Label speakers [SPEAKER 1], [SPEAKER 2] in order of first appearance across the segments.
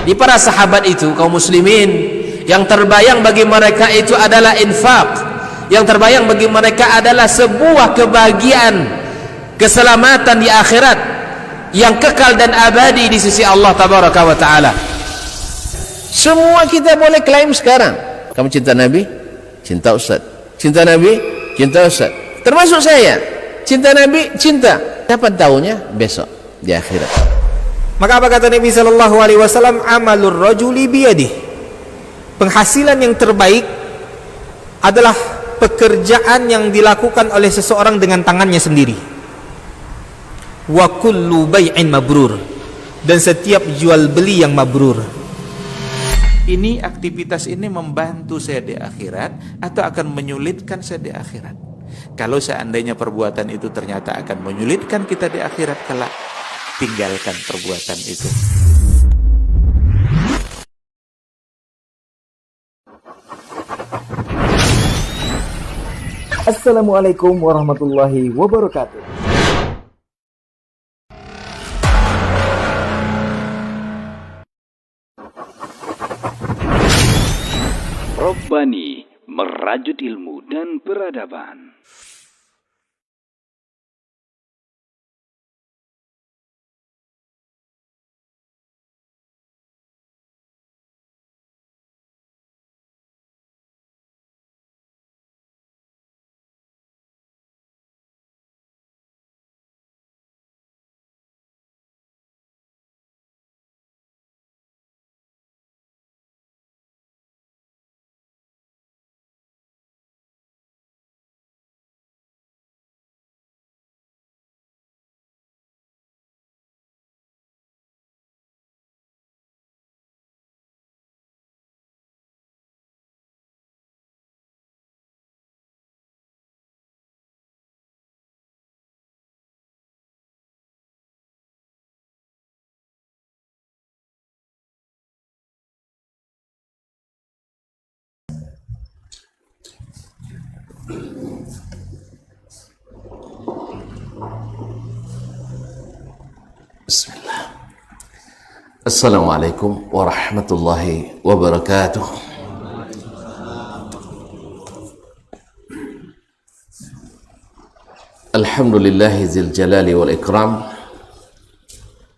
[SPEAKER 1] Di para sahabat itu, kaum muslimin, yang terbayang bagi mereka itu adalah infak, yang terbayang bagi mereka adalah sebuah kebahagiaan, keselamatan di akhirat yang kekal dan abadi di sisi Allah tabaraka wa taala. Semua kita boleh klaim sekarang, kamu cinta Nabi, cinta Ustaz, cinta Nabi, cinta Ustaz, termasuk saya, cinta Nabi, cinta. Dapat tahunya besok di akhirat.
[SPEAKER 2] Maka apa kata Nabi sallallahu alaihi wasallam? Amalur rajuli biyadihi. Penghasilan yang terbaik adalah pekerjaan yang dilakukan oleh seseorang dengan tangannya sendiri. Wa kullu bai'in mabrur, dan setiap jual beli yang mabrur.
[SPEAKER 3] Ini aktivitas ini membantu saya di akhirat atau akan menyulitkan saya di akhirat? Kalau seandainya perbuatan itu ternyata akan menyulitkan kita di akhirat kelak, tinggalkan perbuatan itu.
[SPEAKER 2] Assalamualaikum warahmatullahi wabarakatuh.
[SPEAKER 4] Robbani, merajut ilmu dan peradaban.
[SPEAKER 1] Bismillah. Assalamualaikum warahmatullahi wabarakatuh. Alhamdulillahi zil jalali wal ikram,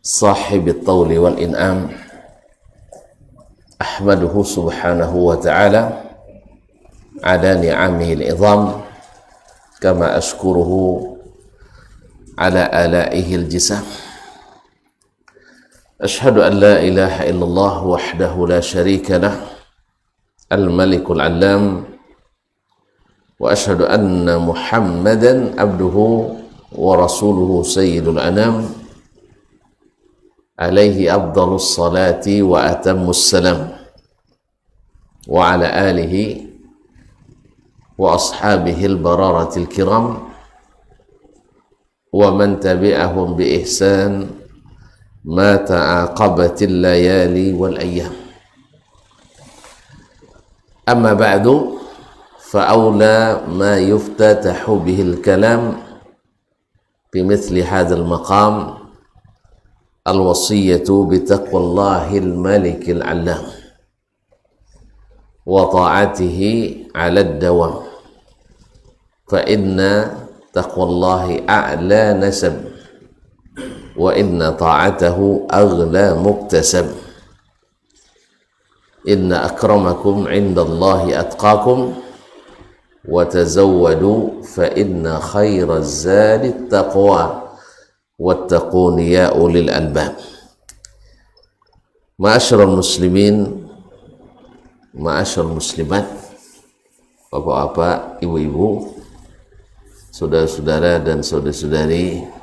[SPEAKER 1] sahibit tawli wal in'am. Ahmaduhu subhanahu wa ta'ala ala ni'amihi al-idham, kama ashkuruhu ala alaihi al-jisam. Ashhadu an la ilaha illallah wahdahu la sharika lah, al-malikul allam, wa ashhadu anna muhammadan abduhu wa rasuluhu sayyidul anam, alaihi afdalus salati wa atammus salam, wa ala alihi wa ashabihi al-bararatil kiram, wa man tabi'ahum bi ihsan ma ta'aqabatil layali wal ayyam. Amma ba'du, fa'awla ma yuftatahu bihil kalam bimithli hadzal maqam al-wasiyyatu bitaqwallahil malikil allam wa ta'atihi 'ala ad-dawam, fa inna taqwallahi a'la nasab wa inna ta'atahu aghla muktasab. Inna akramakum indallahi atqakum wa tazawwadu fa inna khairaz zadi taqwa wattaquni ya ulil albab. Ma'asyiral muslimin, ma'asyiral muslimat, bapak-bapak, ibu-ibu, saudara-saudara dan saudari-saudari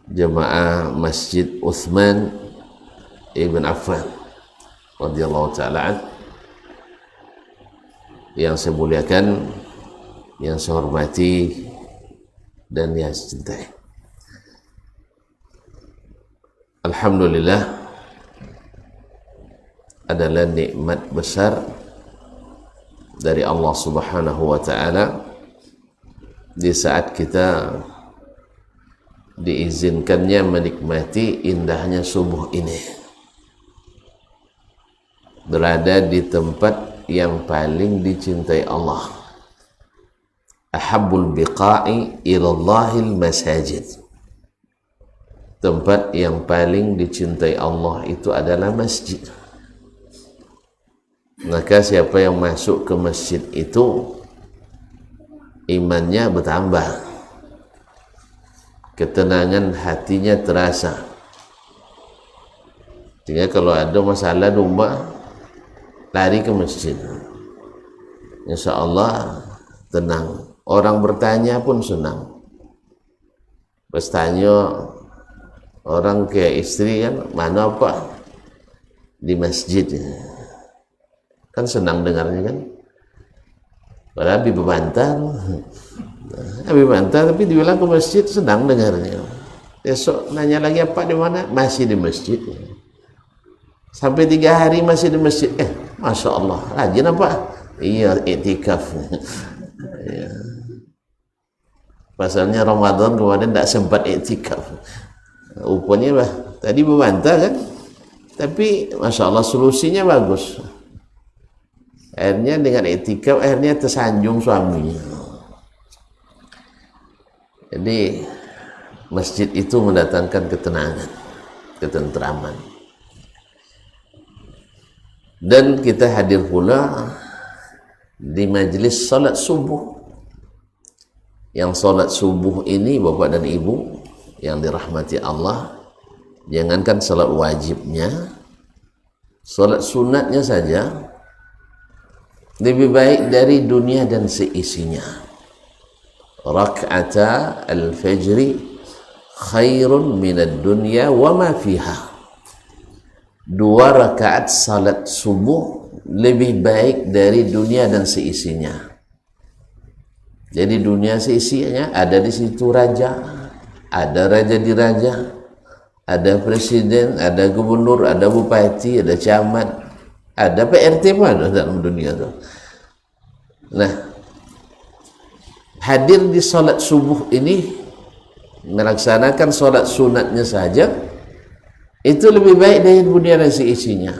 [SPEAKER 1] jemaah Masjid Utsman Ibn Affan radhiyallahu ta'ala, yang saya muliakan, yang saya hormati, dan yang saya cintai. Alhamdulillah, adalah nikmat besar dari Allah subhanahu wa ta'ala di saat kita diizinkannya menikmati indahnya subuh ini. berada di tempat yang paling dicintai Allah. Ahabbul biqa'i ilallahil masajid. Tempat yang paling dicintai Allah itu adalah masjid. Maka siapa yang masuk ke masjid itu imannya bertambah, ketenangan hatinya terasa. Sehingga kalau ada masalah di rumah, lari ke masjid, insya Allah tenang. Orang bertanya pun senang. Bertanya orang ke istri kan, mana apa? Di masjid. Kan senang dengarnya kan. Padahal Habib bantah, tapi dibilang ke masjid senang dengarnya. Besok nanya lagi apa di mana? Masih di masjid. Sampai 3 hari masih di masjid. Masya Allah, rajin apa? Iya, iktikaf. Ya. Pasalnya Ramadan kemarin tidak sempat iktikaf. Rupanya tadi berbantah kan, tapi Masya Allah solusinya bagus. Akhirnya dengan iktikaf akhirnya tersanjung suaminya. Jadi masjid itu mendatangkan ketenangan, ketentraman. Dan kita hadir pula di majelis salat subuh. Yang salat subuh ini Bapak dan Ibu yang dirahmati Allah, jangankan salat wajibnya, salat sunatnya saja lebih baik dari dunia dan seisinya. Rak'ata al-fajri khairun minad dunya wa ma fiha. 2 rakaat salat subuh lebih baik dari dunia dan seisinya. Jadi dunia seisinya ada di situ raja, ada raja di raja, ada presiden, ada gubernur, ada bupati, ada camat, ada PRT mana dalam dunia itu. Nah, hadir di salat subuh ini, melaksanakan salat sunatnya saja, itu lebih baik dari dunia dan seisinya.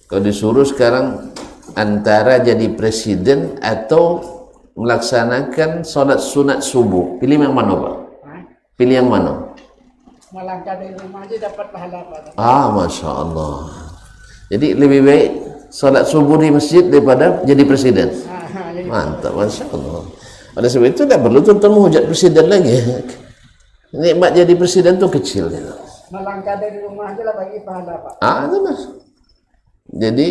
[SPEAKER 1] Kalau disuruh sekarang antara jadi presiden atau melaksanakan salat sunat subuh, pilih yang mana Pak? Pilih yang mana?
[SPEAKER 5] Melangkah dari rumah aja dapat pahala Pak.
[SPEAKER 1] Masya Allah. Jadi lebih baik salat subuh di masjid daripada jadi presiden. Mantap, Masya Allah. Oleh sebab itu tidak perlu tuan menghujat presiden lagi. Nikmat jadi presiden itu kecil.
[SPEAKER 5] Melangkah dari rumah aja lah bagi pahala Pak.
[SPEAKER 1] Itu mas. Jadi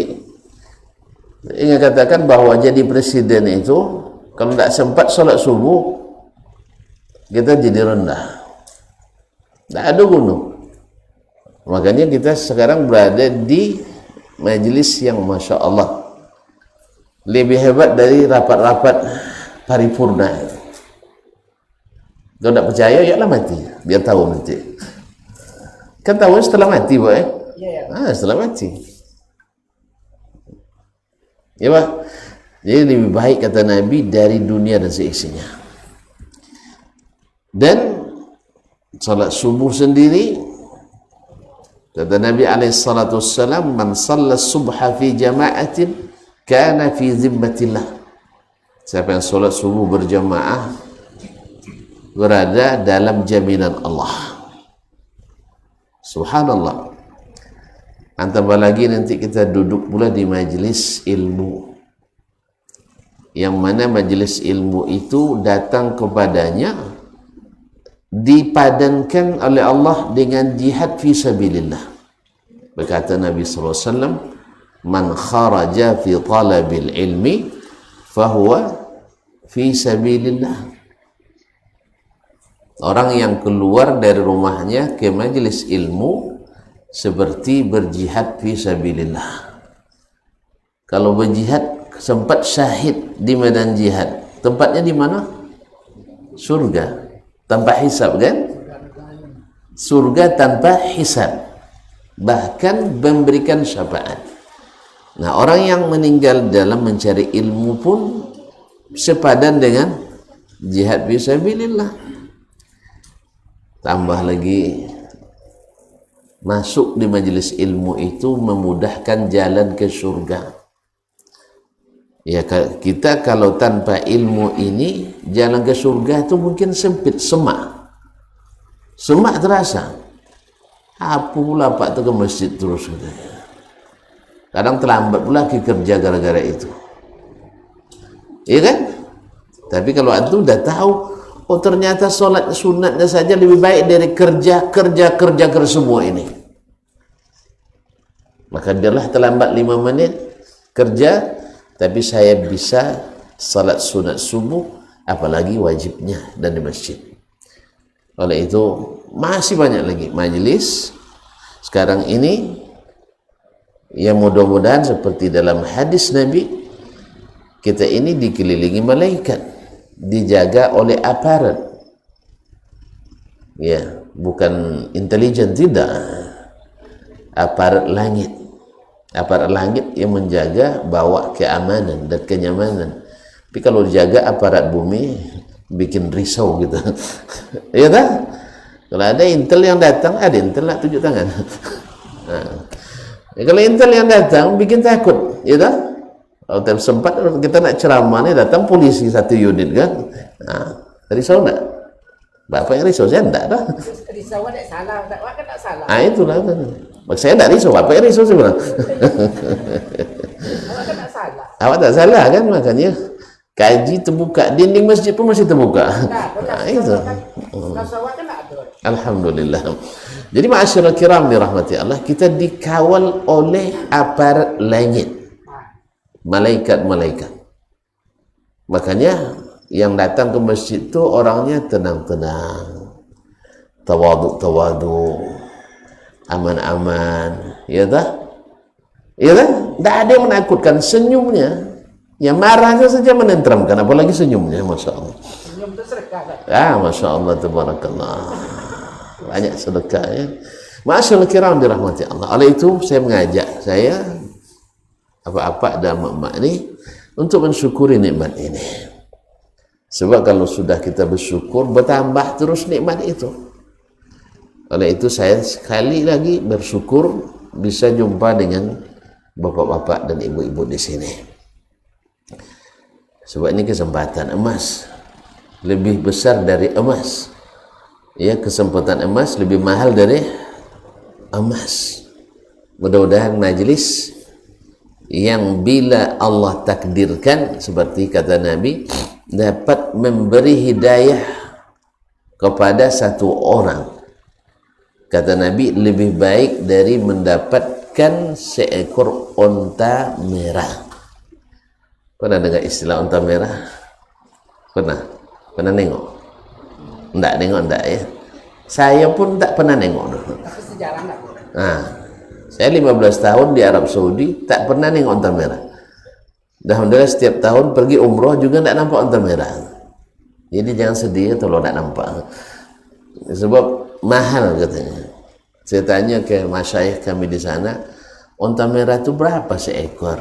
[SPEAKER 1] ingin katakan bahwa jadi presiden itu kalau tidak sempat salat subuh, kita jadi rendah. Tidak ada gunung. Makanya kita sekarang berada di majelis yang Masya Allah lebih hebat dari rapat-rapat paripurna. Kalau tidak percaya, ya lah mati. Biar tahu nanti. Kan tahu setelah mati, Pak. Setelah mati. Ya Pak. Jadi lebih baik kata Nabi dari dunia dan seisinya. Dan salat subuh sendiri kata Nabi alaihissalam, man shalla subha fi jama'atin kana fi zimmatillah. Siapa yang salat subuh berjamaah berada dalam jaminan Allah. Subhanallah. Antara lagi nanti kita duduk pula di majelis ilmu, yang mana majelis ilmu itu datang kepadanya dipadankan oleh Allah dengan jihad fi sabilillah. Berkata Nabi SAW, man kharaja fi talabil ilmi fahuwa fi sabilillah. Orang yang keluar dari rumahnya ke majelis ilmu seperti berjihad fi sabilillah. Kalau berjihad sempat syahid di medan jihad, tempatnya di mana? Surga tanpa hisab kan? Surga tanpa hisab, bahkan memberikan syafaat. Nah, orang yang meninggal dalam mencari ilmu pun sepadan dengan jihad fisabilillah. Tambah lagi masuk di majelis ilmu itu memudahkan jalan ke surga. Ya, kita kalau tanpa ilmu ini jalan ke surga itu mungkin sempit, semak terasa. Apa pula Pak tu ke masjid terus, kadang terlambat pula ke kerja gara-gara itu, iya kan? Tapi kalau antum udah tahu, oh ternyata sholat sunatnya saja lebih baik dari kerja semua ini, maka biarlah terlambat 5 menit kerja, tapi saya bisa salat sunat subuh, apalagi wajibnya dan di masjid. Oleh itu masih banyak lagi majelis sekarang ini yang mudah-mudahan seperti dalam hadis Nabi, kita ini dikelilingi malaikat, dijaga oleh aparat, ya bukan intelijen, tidak, aparat langit yang menjaga, bawa keamanan dan kenyamanan. Tapi kalau dijaga aparat bumi bikin risau gitu. Ya tak? Kalau ada intel yang datang, ada intel nak tunjuk tangan. Kalau intel yang datang bikin takut, ya tak? Kalau sempat kita nak ceramah ni datang polisi 1 unit kan, risau tak? Bapak yang risau, saya tak dah.
[SPEAKER 5] Risau ada salah, tak salah.
[SPEAKER 1] Itulah kan. Saya tak risau, bapak yang risau sebenarnya.
[SPEAKER 5] Awak kan tak salah.
[SPEAKER 1] Awak tak salah kan, makanya kaji terbuka, dinding masjid pun masih terbuka. Itu.
[SPEAKER 5] Rasa awak kan tak ada.
[SPEAKER 1] Alhamdulillah. Jadi ma'asyiral kiram dirahmati Allah, kita dikawal oleh aparat langit, malaikat-malaikat. Makanya yang datang ke masjid itu orangnya tenang-tenang, tawadu, aman-aman, ya tak? Ya tak? Tak ada yang menakutkan, senyumnya, yang marahnya saja menenteramkan, apalagi senyumnya, Masya Allah.
[SPEAKER 5] Senyum tu sedekah tak?
[SPEAKER 1] Masya Allah, tabarakallah. Banyak sedekah ya. Ma'asyiral kiram dirahmati Allah. Oleh itu saya mengajak apa-apa dan mak-mak ini untuk mensyukuri nikmat ini. Sebab kalau sudah kita bersyukur, bertambah terus nikmat itu. Oleh itu saya sekali lagi bersyukur bisa jumpa dengan bapak-bapak dan ibu-ibu di sini. Sebab ini kesempatan emas, lebih besar dari emas. Ya, kesempatan emas lebih mahal dari emas. Mudah-mudahan majlis yang bila Allah takdirkan, seperti kata Nabi, dapat memberi hidayah kepada satu orang, kata Nabi, lebih baik dari mendapatkan seekor onta merah. Pernah dengar istilah onta merah? Pernah nengok? Enggak nengok, enggak ya. Saya pun tak pernah nengok dulu.
[SPEAKER 5] Tapi sejarah tak?
[SPEAKER 1] Saya 15 tahun di Arab Saudi tak pernah nengok onta merah. Alhamdulillah setiap tahun pergi umroh juga tak nampak onta merah. Jadi jangan sedih kalau tak nampak. Sebab mahal katanya. Saya tanya ke masyayikh kami di sana, onta merah itu berapa seekor?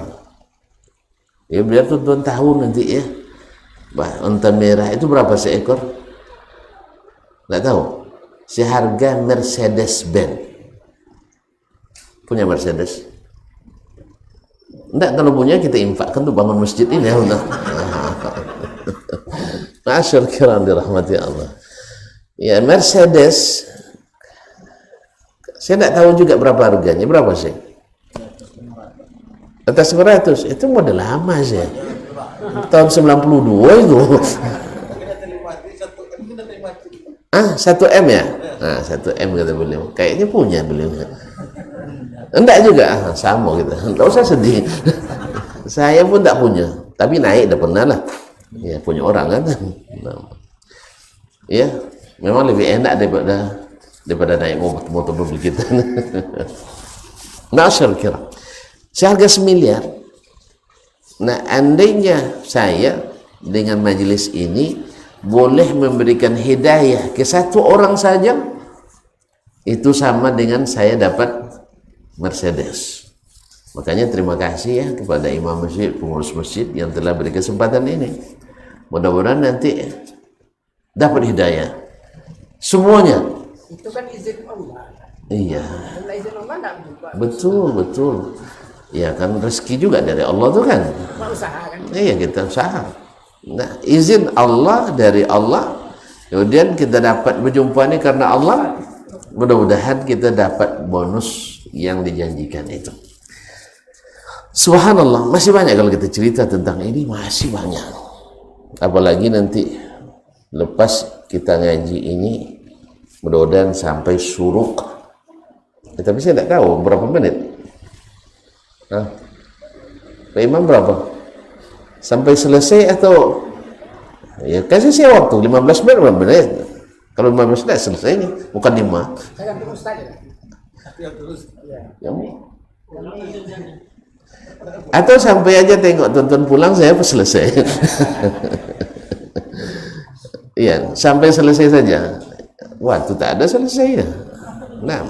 [SPEAKER 1] Ya biar tuan tahu nanti ya. Onta merah itu berapa seekor? Tak tahu. Seharga Mercedes-Benz. Punya Mercedes? Enggak, kalau punya kita infakkan untuk bangun masjid ini ya. Ma'asyar kiram dirahmati Allah. Ya, Mercedes saya tidak tahu juga berapa harganya. Berapa sih? Atas 100. Itu model lama sih. Tahun 92 itu. 1M ya? 1M kata beliau. Kayaknya punya beliau. Enggak juga, sama kita. Enggak usah sedih. Saya pun tak punya, tapi naik dah pernah lah. Ya, punya orang kan. Ya, memang lebih enak daripada naik motor mobil kita. Ma'asyar kiram. Seharga 1 miliar. Nah, andainya saya dengan majelis ini boleh memberikan hidayah ke satu orang saja, itu sama dengan saya dapat Mercedes. Makanya terima kasih ya kepada imam masjid, pengurus masjid yang telah beri kesempatan ini. Mudah-mudahan nanti dapat hidayah semuanya.
[SPEAKER 5] Itu kan izin Allah.
[SPEAKER 1] Iya,
[SPEAKER 5] Kena izin Allah enggak juga.
[SPEAKER 1] betul. Ya kan rezeki juga dari Allah tuh kan.
[SPEAKER 5] Cuma usaha kan.
[SPEAKER 1] Iya, kita usaha. Nah, izin Allah dari Allah, kemudian kita dapat berjumpa ini karena Allah. Mudah-mudahan kita dapat bonus yang dijanjikan itu. Subhanallah, masih banyak kalau kita cerita tentang ini, masih banyak. Apalagi nanti lepas kita ngaji ini, mudah-mudahan sampai suruk. Tapi saya tidak tahu berapa menit. Pak Imam berapa? Sampai selesai atau ya kasih saya waktu 15 menit, berapa menit? Kalau 15 menit selesai ini, bukan 5.
[SPEAKER 5] Saya ganti ustaz ya.
[SPEAKER 1] Ya. Atau sampai aja tengok tonton pulang saya pas selesai. Iya, sampai selesai saja. Waktu tak ada selesai ya. Nah,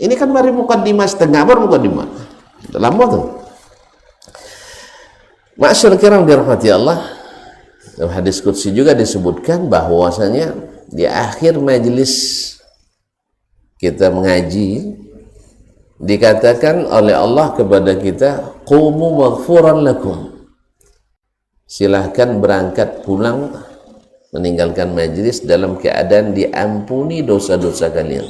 [SPEAKER 1] ini kan mari mukaddimah setengah, baru mukaddimah. Lama tuh. Ma'asyar kiram dirahmati Allah. Dalam hadis qudsi juga disebutkan bahwasanya di akhir majelis kita mengaji dikatakan oleh Allah kepada kita, qumu maghfuran lakum. Silahkan berangkat pulang meninggalkan majelis dalam keadaan diampuni dosa-dosa kalian.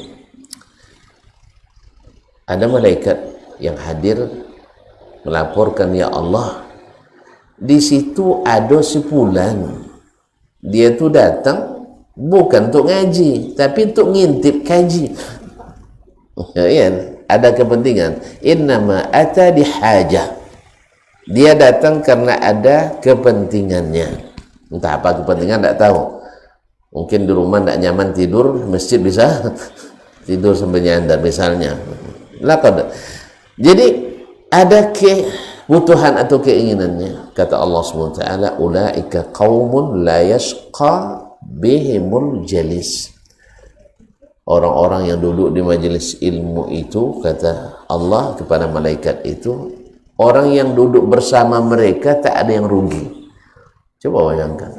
[SPEAKER 1] Ada malaikat yang hadir melaporkan, ya Allah, di situ ada sepulan, dia tuh datang bukan untuk ngaji tapi untuk ngintip kaji. Ya, ada kepentingan. Innama ata dihajah, dia datang karena ada kepentingannya. Entah apa kepentingan, tidak tahu. Mungkin di rumah tidak nyaman tidur, masjid bisa tidur sambil nyandar misalnya. Jadi ada kebutuhan atau keinginannya. Kata Allah SWT, ulaika qaumun la yashqa bihimul jalis. Orang-orang yang duduk di majelis ilmu itu, kata Allah kepada malaikat itu, orang yang duduk bersama mereka tak ada yang rugi. Coba bayangkan.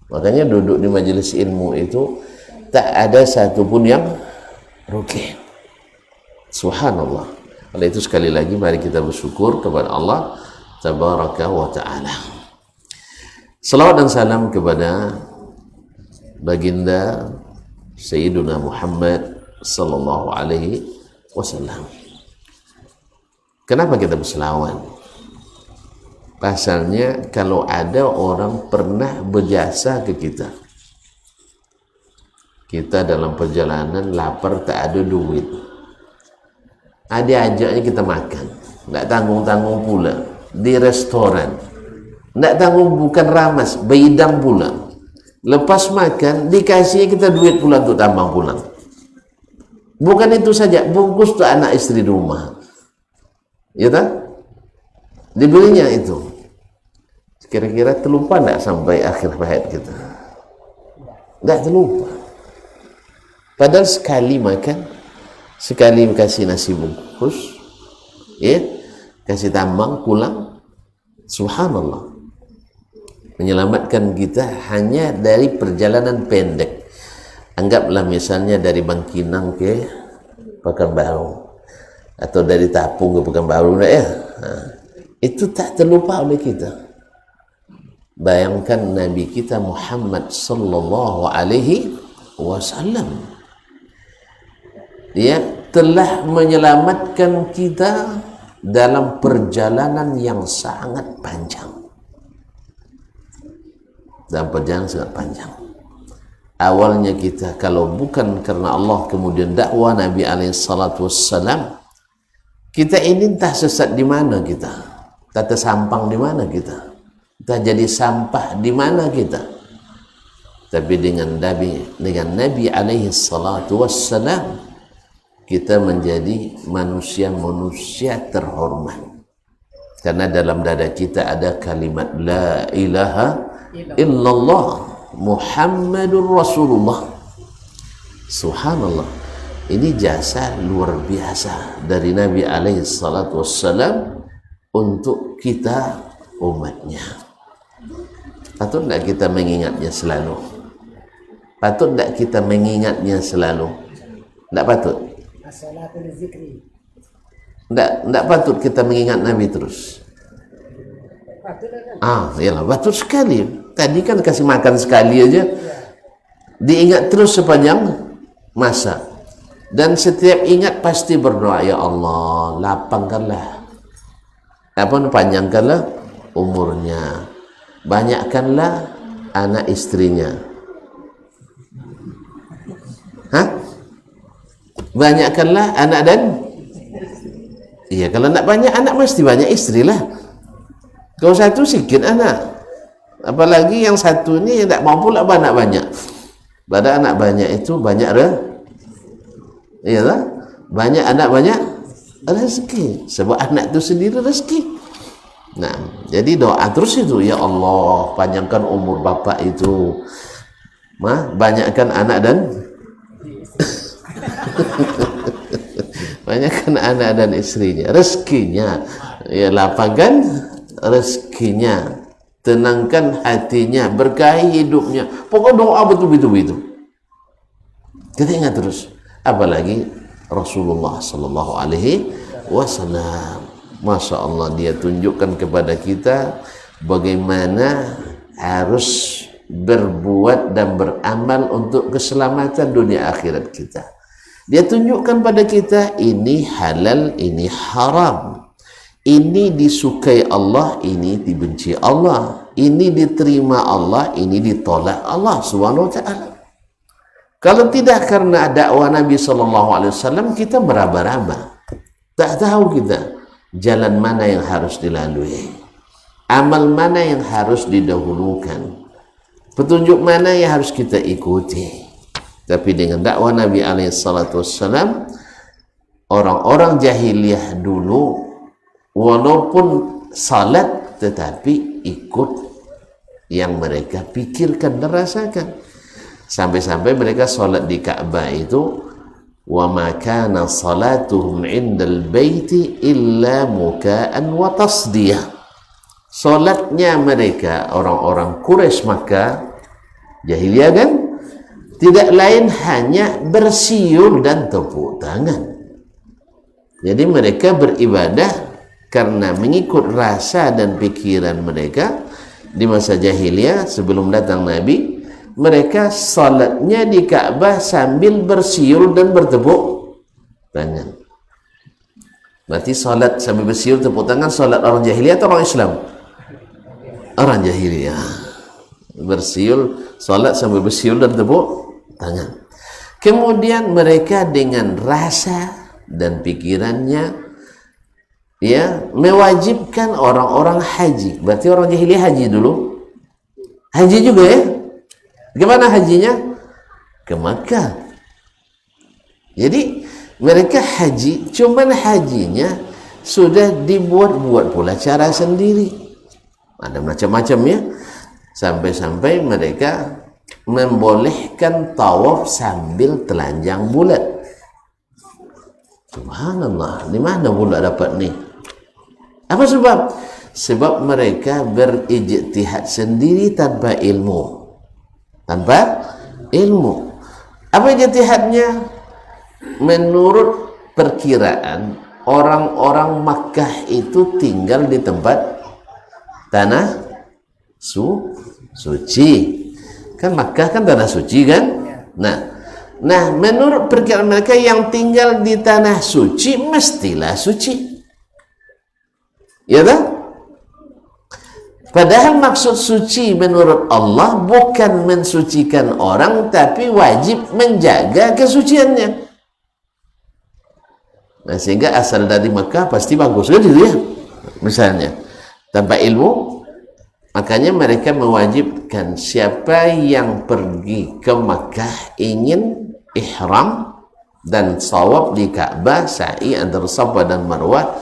[SPEAKER 1] Makanya duduk di majelis ilmu itu tak ada satupun yang rugi. Subhanallah. Oleh itu sekali lagi mari kita bersyukur kepada Allah tabaraka wa ta'ala. Salawat dan salam kepada baginda Sayyiduna Muhammad sallallahu alaihi wasallam. Kenapa kita berselawat? Pasalnya kalau ada orang pernah berjasa ke kita, kita dalam perjalanan lapar tak ada duit, ada ajaknya kita makan, tidak tanggung-tanggung pula di restoran, tidak tanggung, bukan ramas, beidang pula. Lepas makan dikasih kita duit pula untuk tambang pulang. Bukan itu saja, bungkus untuk anak istri di rumah, ya tak? Dibelinya itu. Kira-kira terlupa tidak sampai akhir hayat kita? Tidak terlupa. Padahal sekali makan, sekali kasih nasi bungkus, ya, kasih tambang pulang, subhanallah, menyelamatkan kita hanya dari perjalanan pendek. Anggaplah misalnya dari Bangkinang ke Pekanbaru, atau dari Tapung ke Pekanbaru, ya, nah, itu tak terlupa oleh kita. Bayangkan Nabi kita Muhammad sallallahu alaihi wasallam, dia telah menyelamatkan kita dalam perjalanan yang sangat panjang. Dalam perjalanan sangat panjang. Awalnya kita, kalau bukan karena Allah kemudian dakwah Nabi alaihi salatu wassalam, kita ini entah sesat di mana kita, tak tersampang di mana kita, tak jadi sampah di mana kita. Tapi dengan Nabi alaihi salatu wassalam, kita menjadi manusia-manusia terhormat. Karena dalam dada kita ada kalimat la ilaha illallah Muhammadur Rasulullah. Subhanallah. Ini jasa luar biasa dari Nabi alaihi salatu wassalam untuk kita umatnya. Patut tidak kita mengingatnya selalu? Patut tidak kita mengingatnya selalu? Tidak patut.
[SPEAKER 5] As-salatu lizikri.
[SPEAKER 1] Enggak patut kita mengingat Nabi terus.
[SPEAKER 5] Patut kan?
[SPEAKER 1] Iyalah, patut sekali. Tadi kan kasih makan sekali aja. Diingat terus sepanjang masa. Dan setiap ingat pasti berdoa, ya Allah, lapangkanlah, panjangkanlah umurnya, banyakkanlah anak istrinya. Banyakkanlah anak dan iya, kalau nak banyak anak mesti banyak istri lah. Kalau satu sikit anak, apalagi yang satu ni tak mau pula anak banyak. Pada anak banyak itu banyak iya lah, banyak anak banyak rezeki, sebab anak itu sendiri rezeki. Nah, jadi doa terus itu, ya Allah, panjangkan umur bapak itu, banyakkan anak dan banyakkan anak dan istrinya, rezekinya, ya, lapangkan rezekinya, tenangkan hatinya, berkahi hidupnya. Pokok doa betul-betul. Kita ingat terus. Apalagi Rasulullah sallallahu alaihi wasallam, Masya Allah, dia tunjukkan kepada kita bagaimana harus berbuat dan beramal untuk keselamatan dunia akhirat kita. Dia tunjukkan pada kita ini halal, ini haram, ini disukai Allah, ini dibenci Allah, ini diterima Allah, ini ditolak Allah Subhanahu wa ta'ala. Kalau tidak karena dakwah Nabi SAW, kita meraba-raba, tak tahu kita jalan mana yang harus dilalui, amal mana yang harus didahulukan, petunjuk mana yang harus kita ikuti. Tapi dengan dakwah Nabi SAW, orang-orang jahiliyah dulu walaupun salat tetapi ikut yang mereka pikirkan dan rasakan. Sampai-sampai mereka salat di Ka'bah itu, wa ma kana salatuhum 'indal baiti illa muka'an wa tasdiyah. Salatnya mereka orang-orang Quraisy Makkah jahiliyah kan, tidak lain hanya bersiul dan tepuk tangan. Jadi mereka beribadah karena mengikut rasa dan pikiran mereka di masa jahiliyah sebelum datang Nabi. Mereka salatnya di Ka'bah sambil bersiul dan bertepuk tangan. Berarti salat sambil bersiul tepuk tangan salat orang jahiliyah atau orang Islam? Orang jahiliyah. Bersiul, salat sambil bersiul dan tepuk tangan. Kemudian mereka dengan rasa dan pikirannya, ya, mewajibkan orang-orang haji. Berarti orang jahiliyah haji dulu. Haji juga ya. Kemana hajinya? Ke Makkah. Jadi mereka haji, cuman hajinya sudah dibuat-buat pula cara sendiri. Ada macam-macam ya. Sampai-sampai mereka membolehkan tawaf sambil telanjang bulat. Subhanallah, di mana pula dapat nih? Apa sebab? Sebab mereka berijtihad sendiri tanpa ilmu. Apa ijtihadnya? Menurut perkiraan orang-orang Makkah itu tinggal di tempat tanah suci. Kan Makkah kan tanah suci kan? Nah, menurut perkiraan mereka yang tinggal di tanah suci mestilah suci. Ya tak? Padahal maksud suci menurut Allah bukan mensucikan orang, tapi wajib menjaga kesuciannya. Nah, sehingga asal dari Mekah pasti bagus kan itu ya. Misalnya, tanpa ilmu, makanya mereka mewajibkan siapa yang pergi ke Mekah ingin ihram dan shawab di Ka'bah, sa'i antara Safa dan Marwah.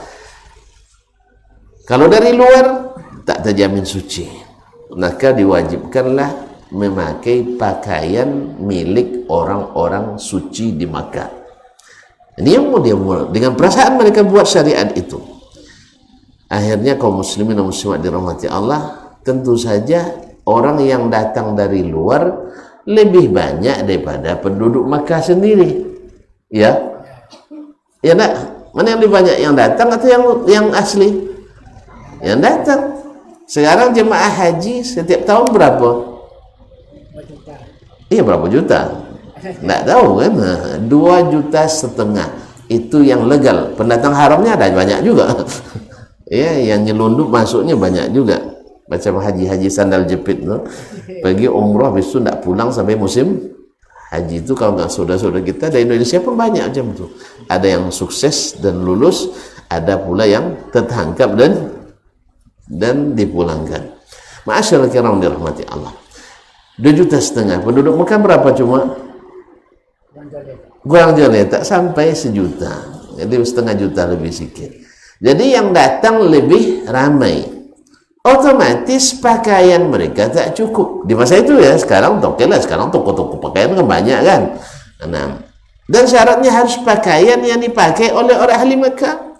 [SPEAKER 1] Kalau dari luar tak terjamin suci, maka diwajibkanlah memakai pakaian milik orang-orang suci di Makkah. Ini yang dia dengan perasaan mereka buat syariat itu. Akhirnya kaum muslimin dan muslimat dirahmati Allah, tentu saja orang yang datang dari luar lebih banyak daripada penduduk Makkah sendiri. Ya.
[SPEAKER 5] Ya nak, mana yang lebih banyak, yang datang atau yang asli? Yang datang. Sekarang jemaah haji setiap tahun berapa? Berjuta.
[SPEAKER 2] Iya, berapa juta? Nggak tahu kan? 2,5 juta. Itu yang legal. Pendatang haramnya ada banyak juga. Ya, yang nyelundup masuknya banyak juga. Macam haji-haji sandal jepit tu. Pergi umrah habis itu nggak pulang sampai musim haji. Itu kalau nggak saudara-saudara kita dari Indonesia pun banyak macam tu. Ada yang sukses dan lulus, ada pula yang tertangkap dan dipulangkan. Ma'asyiral kiram dirahmati Allah. 2,5 juta. Penduduk Mekah berapa cuma? Kurang jauh, tak sampai 1 juta. Jadi 0,5 juta lebih sikit. Jadi yang datang lebih ramai. Otomatis pakaian mereka tak cukup. Di masa itu ya, sekarang oke lah, sekarang toko-toko pakaian kan banyak kan. Nah, dan syaratnya harus pakaian yang dipakai oleh orang ahli Mekah.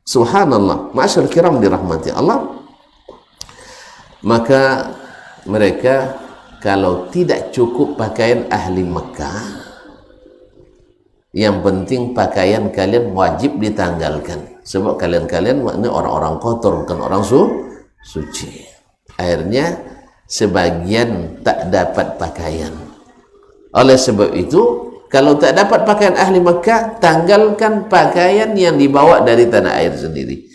[SPEAKER 2] Subhanallah. Ma'asyar kiram dirahmati Allah. Maka mereka kalau tidak cukup pakaian ahli Mekah, yang penting pakaian kalian wajib ditanggalkan. Sebab kalian maknanya orang-orang kotor, bukan orang suci. Akhirnya sebagian tak dapat pakaian. Oleh sebab itu, kalau tak dapat pakaian ahli Mekah, tanggalkan pakaian yang dibawa dari tanah air sendiri.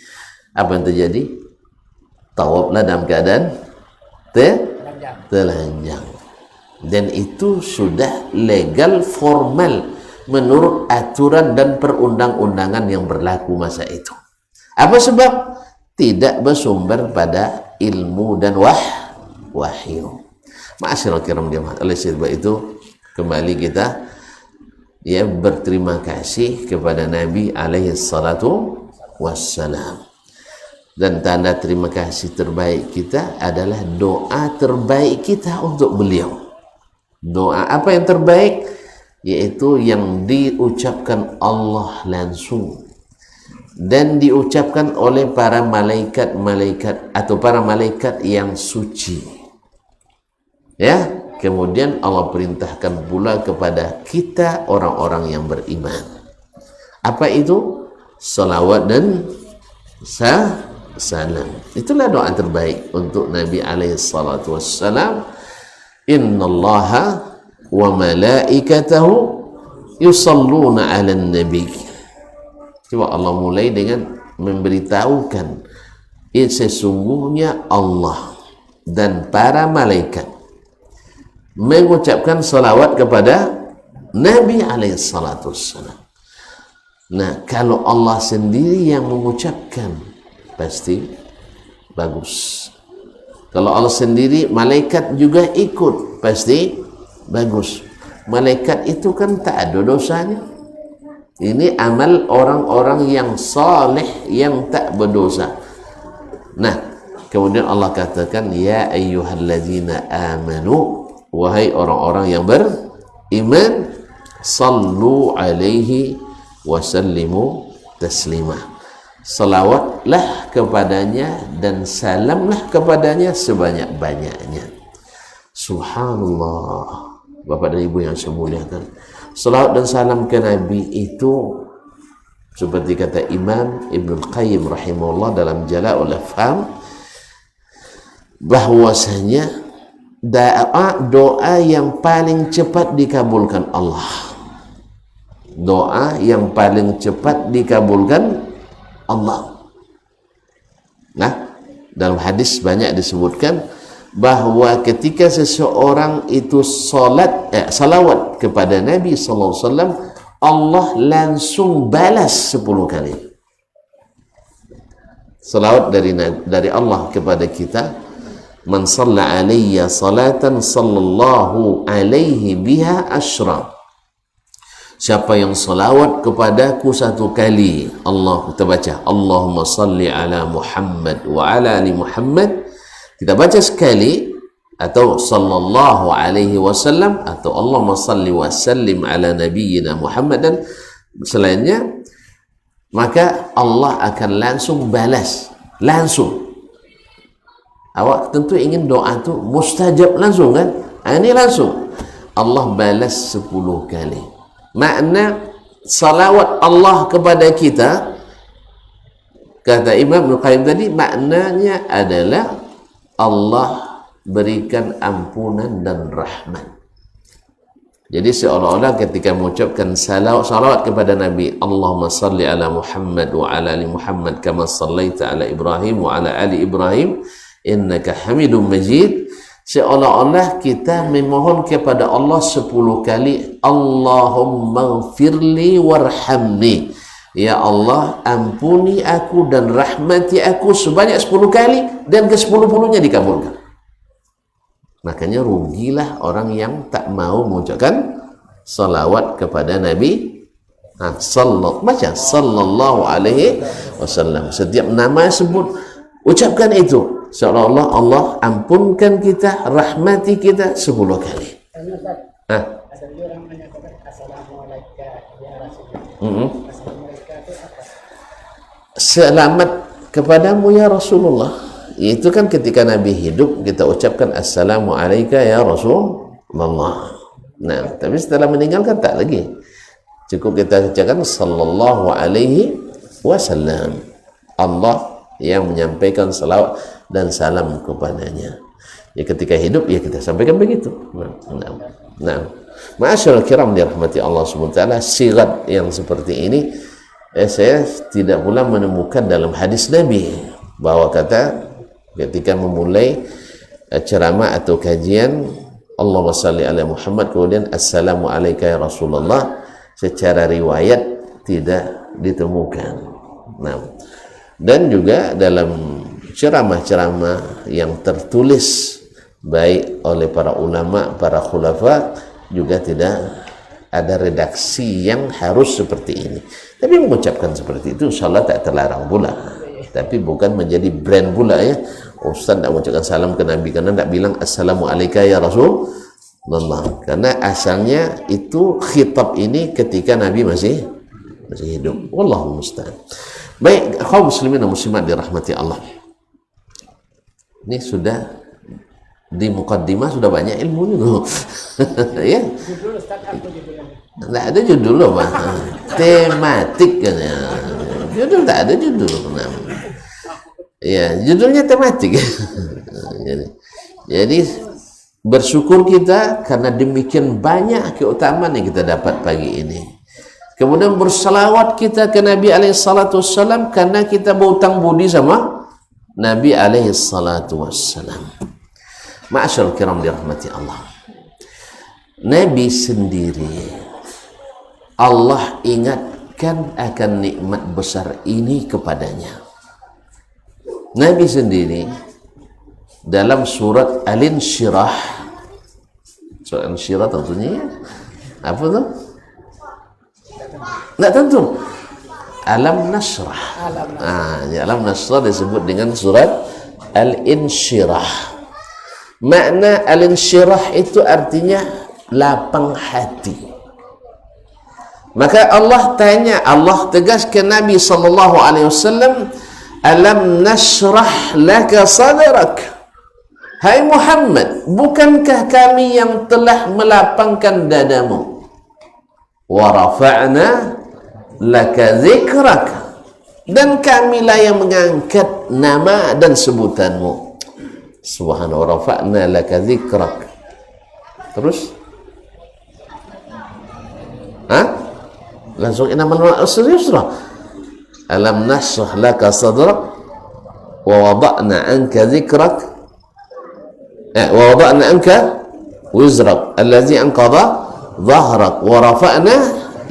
[SPEAKER 2] Apa yang terjadi? Tawaflah dalam keadaan telanjang. Dan itu sudah legal formal menurut aturan dan perundang-undangan yang berlaku masa itu. Apa sebab? Tidak bersumber pada ilmu dan wahyu. Ma'asyiral kiram jamaah. Oleh sebab itu kembali kita ya berterima kasih kepada Nabi alaihi salatu wassalam. Dan tanda terima kasih terbaik kita adalah doa terbaik kita untuk beliau. Doa apa yang terbaik? Yaitu yang diucapkan Allah langsung dan diucapkan oleh para malaikat-malaikat atau para malaikat yang suci. Ya, kemudian Allah perintahkan pula kepada kita orang-orang yang beriman. Apa itu? Salawat dan salam. Itulah doa terbaik untuk Nabi alaihi salatu wassalam. Innallaha wa malaikatahu yusalluna 'alan nabi. Coba Allah mulai dengan memberitahukan sesungguhnya Allah dan para malaikat mengucapkan salawat kepada Nabi alaihi salatu wassalam. Nah, kalau Allah sendiri yang mengucapkan pasti bagus. Kalau Allah sendiri, malaikat juga ikut, pasti bagus. Malaikat itu kan tak ada dosanya. Ini amal orang-orang yang saleh yang tak berdosa. Nah, kemudian Allah katakan, ya ayyuhalladzina amanu, wahai orang-orang yang beriman, sallu alaihi wasallimu taslima. Salawatlah kepadanya dan salamlah kepadanya sebanyak-banyaknya. Subhanallah. Bapak dan Ibu yang saya muliakan, salawat dan salam ke Nabi itu seperti kata Imam Ibn Qayyim rahimahullah dalam Jala'ul Afham, bahwasanya doa yang paling cepat dikabulkan Allah. Doa yang paling cepat dikabulkan Allah. Nah, dalam hadis banyak disebutkan bahwa ketika seseorang itu salawat kepada Nabi sallallahu alaihi wasallam, Allah langsung balas 10 kali. Salawat dari Allah kepada kita, man shalla alayya salatan sallallahu alaihi biha asyra. Siapa yang salawat kepadaku 1 kali, Allah, kita baca Allahumma salli ala Muhammad wa ala ali Muhammad, kita baca sekali, atau sallallahu alaihi wasallam, atau Allahumma salli wa sallim ala nabiyyina Muhammad dan selainnya, maka Allah akan langsung balas, langsung. Awak tentu ingin doa itu mustajab langsung kan? Ini langsung Allah balas 10 kali. Makna
[SPEAKER 5] salawat Allah kepada kita, kata Imam Ibnu Qayyim tadi, maknanya adalah Allah berikan ampunan dan rahmat. Jadi seolah-olah ketika mengucapkan salawat kepada Nabi, Allahumma salli ala Muhammad wa ala ali Muhammad kama sallaita ala Ibrahim wa ala ali Ibrahim innaka Hamidum Majid, seolah-olah kita memohon kepada Allah 10 kali, Allahumma ghfirli warhamni, ya Allah ampuni aku dan rahmati aku sebanyak 10 kali, dan ke-10-10-nya dikabulkan. Makanya rugilah orang yang tak mau mengucapkan salawat kepada Nabi sallallahu alaihi wasallam. Setiap nama sebut, ucapkan itu, seolah-olah Allah ampunkan kita, rahmati kita 10 kali. Ada orang menyatakan assalamualaikum ya Rasulullah. Selamat kepadamu ya Rasulullah. Itu kan ketika Nabi hidup kita ucapkan assalamualaikum ya Rasulullah. Nah, tapi setelah meninggal kan tak lagi. Cukup kita ucapkan sallallahu alaihi wasallam. Allah yang menyampaikan salawat dan salam kepadanya. Ya ketika hidup ya kita sampaikan begitu. Nah. Ma'asyiral kiram dirahmati Allah Subhanahu wa taala, sirat yang seperti ini saya tidak pula menemukan dalam hadis Nabi bahwa kata ketika memulai ceramah atau kajian Allahumma salli ala Muhammad kemudian assalamu alayka ya Rasulullah, secara riwayat tidak ditemukan. Nah, dan juga dalam ceramah-ceramah yang tertulis baik oleh para ulama, para khulafa, juga tidak ada redaksi yang harus seperti ini. Tapi mengucapkan seperti itu insyaallah tak terlarang pula. Tapi bukan menjadi brand pula ya. Ustaz tak mengucapkan salam ke Nabi karena tak bilang assalamualaikum ya Rasulullah. Karena asalnya itu khitab ini ketika Nabi masih hidup. Wallahu musta'an. Baik, kaum muslimin dan muslimat dirahmati Allah. Ini sudah di mukaddimah sudah banyak ilmu itu. Ya. Tidak ada judul loh, Pak. Tematik kan ya. Judul tak ada judul. Ya, judulnya tematik. Jadi bersyukur kita karena demikian banyak keutamaan yang kita dapat pagi ini. Kemudian bersalawat kita ke Nabi alaihi salatu wassalam karena kita berhutang budi sama Nabi alaihi salatu wassalam. Ma'asyarul kiram dirahmati Allah. Nabi sendiri Allah ingatkan akan nikmat besar ini kepadanya. Nabi sendiri dalam surat Al-Insyirah, surat Al-Insyirah tentunya apa tu? Tak tentu. Alam Nasrah. Alam Nasrah disebut dengan surat Al-Insyirah. Makna Al-Insyirah itu artinya lapang hati. Maka Allah tanya, Allah tegas ke Nabi sallallahu alaihi wasallam, alam nasrah laka sadrak, hai Muhammad, bukankah kami yang telah melapangkan dadamu, wa rafa'na laka zikrak, dan kamilah yang mengangkat nama dan sebutanmu. Subhanahu wa rafa'na laka zikrak. Terus langsung inamal usri yusra. Alam nashrah laka sadrak wa wada'na anka zikrak wa wada'na anka wizrak allazi anqadha dhahrak wa rafa'na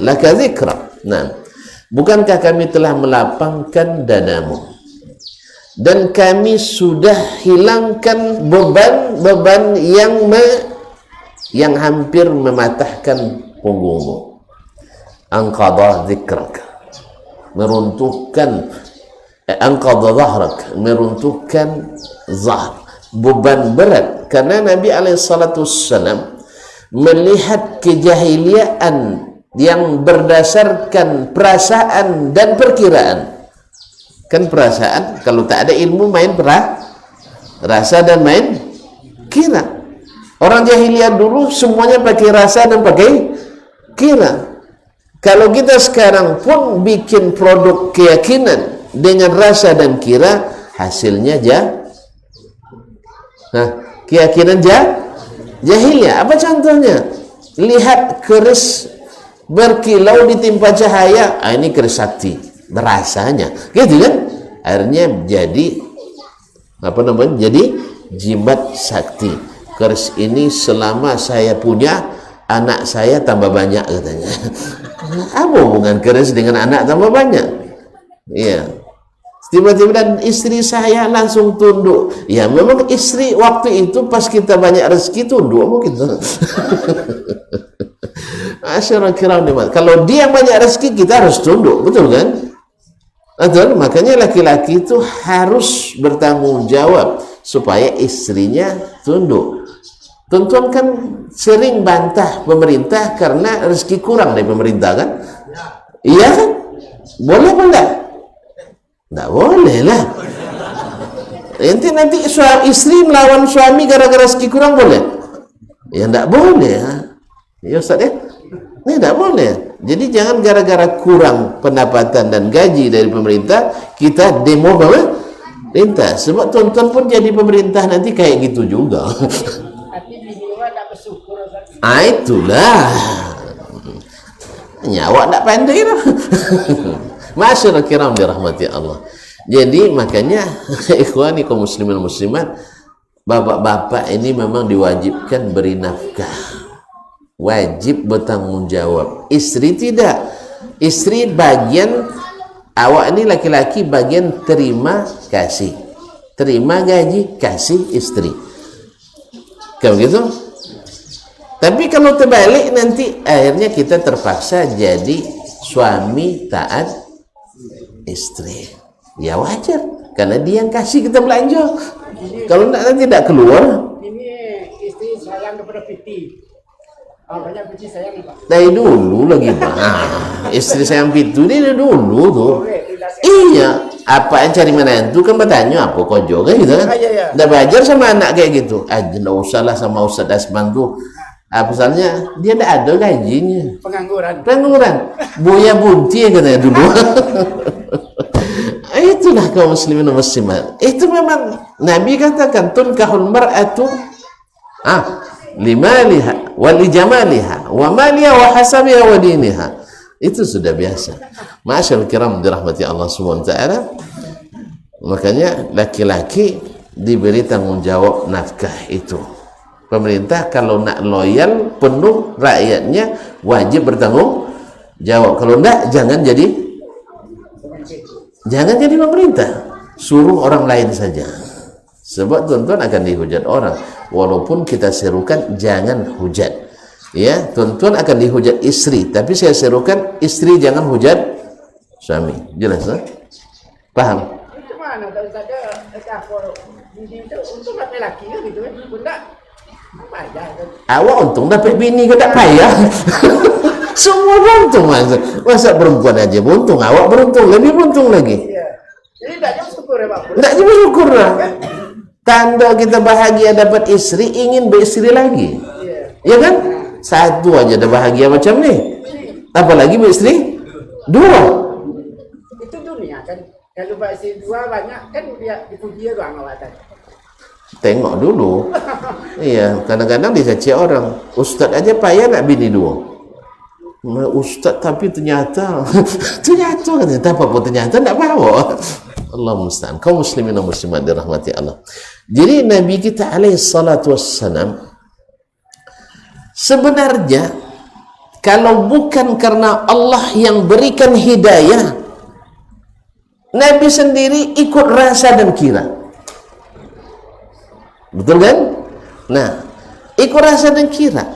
[SPEAKER 5] laka zikrak. Nah, bukankah kami telah melapangkan dadamu dan kami sudah hilangkan beban-beban yang hampir mematahkan punggungmu. Anqadha dhikrak, meruntuhkan, anqadha dhahrak, meruntuhkan zahar, beban berat. Karena Nabi alaihissalam melihat kejahiliaan yang berdasarkan perasaan dan perkiraan. Kan perasaan, kalau tak ada ilmu main rasa dan main kira. Orang jahiliyah dulu semuanya pakai rasa dan pakai kira. Kalau kita sekarang pun bikin produk keyakinan dengan rasa dan kira, hasilnya keyakinan jahiliyah. Apa contohnya? Lihat keris berkilau ditimpa cahaya, ini keris sakti berasanya, gitu kan? Akhirnya jadi jadi jimat sakti. Keris ini selama saya punya, anak saya tambah banyak, katanya. Apa hubungan keris dengan anak tambah banyak? Iya. Tiba-tiba dan istri saya langsung tunduk. Ya memang istri waktu itu pas kita banyak rezeki tunduk mau gitu. Masyarakat kiram nikmat. Kalau dia banyak rezeki kita harus tunduk, betul kan? Betul. Makanya laki-laki itu harus bertanggung jawab supaya istrinya tunduk. Tuan-tuan kan sering bantah pemerintah karena rezeki kurang dari pemerintah kan? Iya kan? Boleh apa enggak? Enggak boleh lah. Nanti istri melawan suami gara-gara rezeki kurang boleh? Ya enggak boleh. Ya Ustaz ya? Ini enggak boleh. Jadi jangan gara-gara kurang pendapatan dan gaji dari pemerintah kita demo pemerintah. Sebab tuan-tuan pun jadi pemerintah nanti kayak gitu juga. Itulah nyawa tak pandai lah. Masyarakat kiram dirahmati Allah. Jadi makanya ikhwani kaum muslimin muslimat, bapak-bapak ini memang diwajibkan beri nafkah, wajib bertanggung jawab. Istri tidak. Istri bagian, awak ini laki-laki bagian terima kasih, terima gaji, kasih istri. Kayak begitu. Tapi kalau terbalik nanti akhirnya kita terpaksa jadi suami taat istri. Ya wajar, karena dia yang kasih kita belanja. Kalau nanti tidak keluar.
[SPEAKER 6] Ini istri sayang kepada Piti. Banyak Piti sayang Pak.
[SPEAKER 5] Dari dulu lagi Pak. Istri sayang Pitu ini dulu tuh. Iya, apa yang cari menantu kan bertanya apa kau juga gitu kan? Dah belajar sama anak kayak gitu. Nggak usah lah sama Ustaz Asman tuh. Pasalnya dia tidak ada gajinya, pengangguran Buya Bunti katanya dulu. Itulah kaum muslimin dan muslimat. Itu memang Nabi katakan tunkahul mar'atu limaliha wa lijamaliha wa maliha wa hasabiha wa diniha. Itu sudah biasa. Masyaallah kiram dirahmati Allah Subhanahu wa taala. Makanya laki-laki diberi tanggung jawab nafkah itu. Pemerintah kalau nak loyal penuh rakyatnya wajib bertanggung jawab. Kalau enggak jangan jadi pemerintah, suruh orang lain saja. Sebab tuan-tuan akan dihujat orang. Walaupun kita serukan jangan hujat. Ya, tuan-tuan akan dihujat istri, tapi saya serukan istri jangan hujat suami. Jelas tak? Paham?
[SPEAKER 6] Itu mana kalau saja ini itu untuk laki-laki gitu kan? Bunda
[SPEAKER 5] awak untung dapat bini ke tak payah. Semua beruntung masa perempuan aja beruntung, awak beruntung, lebih beruntung lagi.
[SPEAKER 6] Jadi tidak bersyukur ya Pak?
[SPEAKER 5] Tidak bersyukur lah. Tanda kita bahagia dapat istri, ingin beristri lagi. Ya kan? Satu aja dah bahagia macam ni, apalagi beristri dua.
[SPEAKER 6] Itu dunia kan. Kalau beristri dua banyak kan dia dipuji doang awak tadi.
[SPEAKER 5] Tengok dulu. Iya, kadang-kadang dicaci orang, ustaz aja payah nak bini dua. Ustaz tapi ternyata tak apa-apa, ternyata tak bawa. Allah musta'an. Kaum muslimin dan muslimat dirahmati Allah. Jadi Nabi kita alaihi salatu wassalam sebenarnya kalau bukan karena Allah yang berikan hidayah, Nabi sendiri ikut rasa dan kira. Betul kan? Nah, ikut rasa dan kira.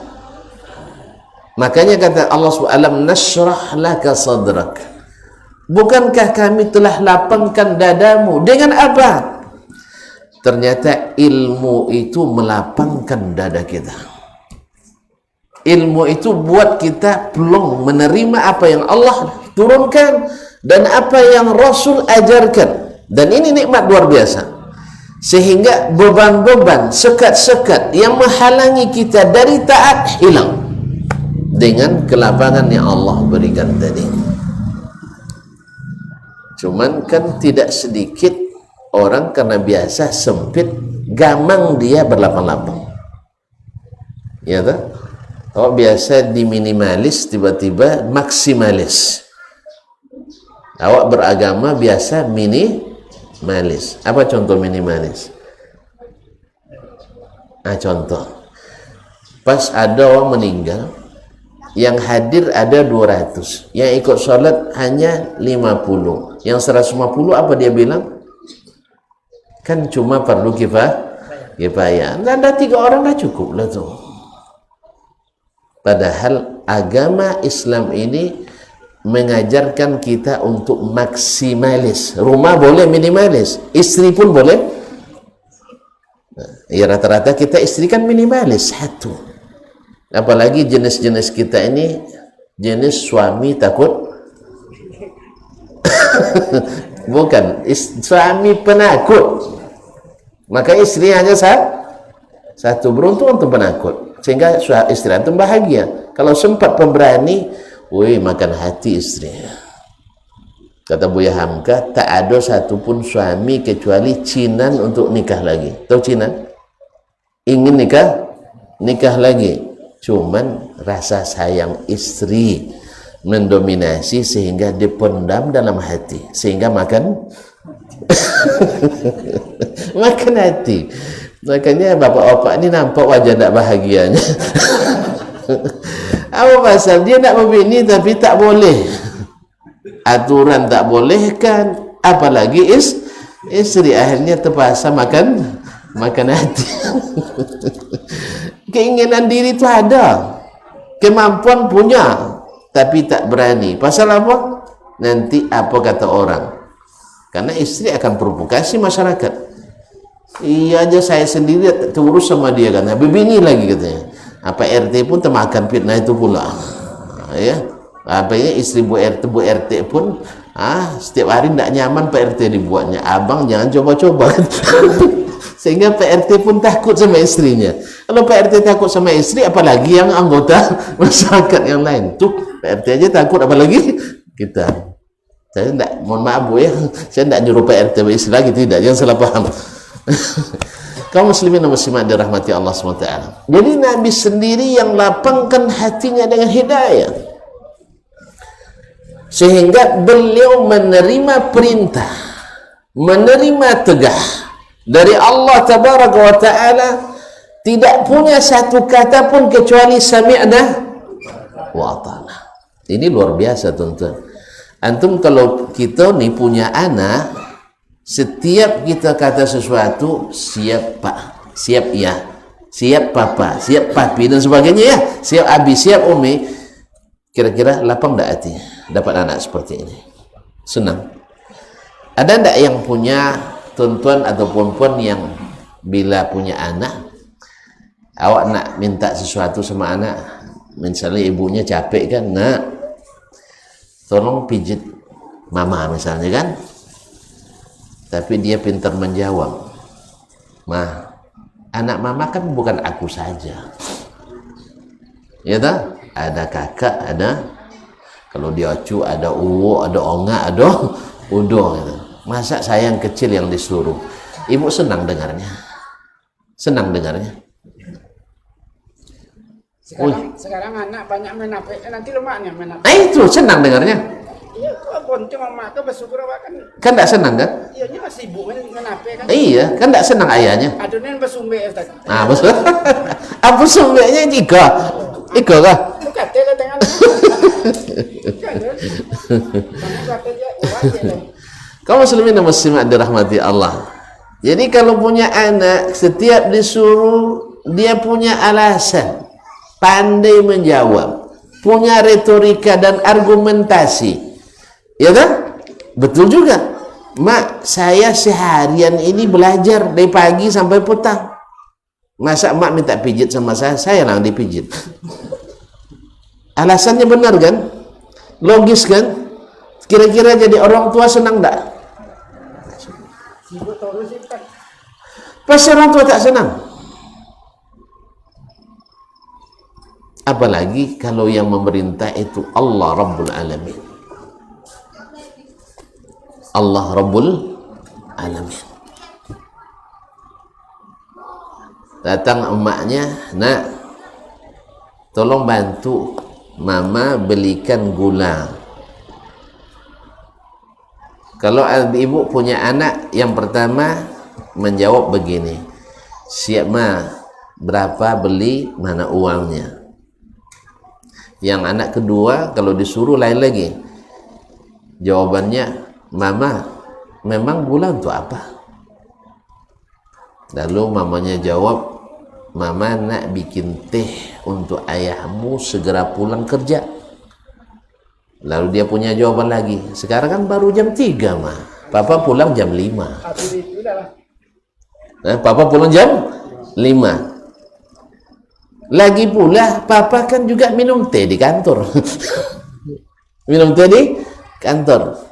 [SPEAKER 5] Makanya kata Allah SWT, nashrah laka sadrak. Bukankah kami telah lapangkan dadamu? Dengan apa? Ternyata ilmu itu melapangkan dada kita. Ilmu itu buat kita plong menerima apa yang Allah turunkan dan apa yang Rasul ajarkan. Dan ini nikmat luar biasa. Sehingga beban-beban, sekat-sekat yang menghalangi kita dari taat hilang. dengan kelapangan yang Allah berikan tadi. Cuman kan tidak sedikit orang karena biasa sempit, gamang dia berlapang-lapang. Ya tak? Kalau biasa di minimalis, tiba-tiba maksimalis. Awak beragama biasa minimalis. Apa contoh minimalis? Contoh, pas ada orang meninggal, yang hadir ada 200, yang ikut sholat hanya 50, yang 150 apa dia bilang? Kan cuma perlu kifayah. Ada 3 orang dah cukup lah tuh. Padahal agama Islam ini mengajarkan kita untuk maksimalis. Rumah boleh minimalis, istri pun boleh. Ya rata-rata kita istri kan minimalis 1. Apalagi jenis-jenis kita ini jenis suami takut bukan, suami penakut. Maka istri hanya satu. Beruntung untuk penakut, sehingga istri antum bahagia. Kalau sempat pemberani, woi makan hati istri. Kata Buya Hamka, tak ada satupun suami kecuali cinan untuk nikah lagi. Tahu cinan? Ingin nikah lagi. Cuman rasa sayang istri mendominasi sehingga dipendam dalam hati, sehingga makan makan hati. Makanya bapak-bapak ini nampak wajah tak bahagianya. Apa pasal dia nak membini tapi tak boleh, aturan tak bolehkan, apalagi istri akhirnya terpaksa makan hati. Keinginan diri itu ada, kemampuan punya, tapi tak berani. Pasal apa? Nanti apa kata orang? Karena istri akan provokasi masyarakat. Iya aja saya sendiri terurus sama dia kan, begini lagi katanya. Apa RT pun termakan fitnah itu pula. Ya, apa ya, istri Bu RT pun setiap hari tidak nyaman Pak RT dibuatnya. Abang jangan coba-coba. Sehingga Pak RT pun takut sama istrinya. Kalau Pak RT takut sama istri, apalagi yang anggota masyarakat yang lain. Tuh Pak RT aja takut, apalagi kita. Saya tidak, mohon maaf Bu ya, saya tidak nyuruh Pak RT beristri lagi, tidak, jangan salah paham. Kaum muslimin dan muslimat dirahmati Allah SWT. Jadi Nabi sendiri yang lapangkan hatinya dengan hidayah, sehingga beliau menerima perintah, menerima tegah dari Allah Tabaraka wa Ta'ala, tidak punya satu kata pun kecuali sami'na wa ata'na. Ini luar biasa tuan-tuan. Antum kalau kita nih punya anak, setiap kita kata sesuatu, siap pak, siap ya, siap papa, siap papi dan sebagainya ya, siap abi, siap umi. Kira-kira lapang tak hati dapat anak seperti ini? Senang. Ada ndak yang punya tuan-tuan atau puan-puan yang bila punya anak, awak nak minta sesuatu sama anak, misalnya ibunya capek kan, nak tolong pijit mama misalnya kan, tapi dia pintar menjawab, mah anak mama kan bukan aku saja, ya tak? Ada kakak, ada kalau dia cu, ada uwo, ada onga, ada udo gitu. Masa saya yang kecil yang disuruh? Ibu senang dengarnya, senang dengarnya.
[SPEAKER 6] Sekarang anak banyak menapik, nanti lemaknya menapik.
[SPEAKER 5] Itu senang dengarnya.
[SPEAKER 6] Iya, kok bonceng sama mak bersyukur apa kan?
[SPEAKER 5] Kan tak senang kan?
[SPEAKER 6] Iya, nya masih ibu menapik kan?
[SPEAKER 5] Iya, kan tak senang ayahnya.
[SPEAKER 6] Adunan bersumbe Ustaz.
[SPEAKER 5] Betul. Apa sumbenya tiga? Iko kah?
[SPEAKER 6] Bukan tele dengan.
[SPEAKER 5] Kaum muslimin dan muslimat dirahmati Allah. Jadi kalau punya anak, setiap disuruh dia punya alasan, pandai menjawab, punya retorika dan argumentasi. Ya kan? Betul juga. Mak, saya seharian ini belajar dari pagi sampai petang. Masa mak minta pijit sama saya lah dipijit. Alasannya benar kan? Logis kan? Kira-kira jadi orang tua senang tak? Pasti orang tua tak senang. Apalagi kalau yang memerintah itu Allah Rabbul Alamin. Allah Rabbul Alamin. Datang emaknya, nak, tolong bantu mama belikan gula. Kalau ibu punya anak, yang pertama menjawab begini, siap ma, berapa beli, mana uangnya. Yang anak kedua kalau disuruh lain lagi, jawabannya, mama, memang gula untuk apa? Lalu mamanya jawab, mama nak bikin teh untuk ayahmu segera pulang kerja. Lalu dia punya jawaban lagi, sekarang kan baru jam 3 mah, papa pulang jam 5. Papa pulang jam 5. Lagi pula papa kan juga minum teh di kantor. Minum teh di kantor.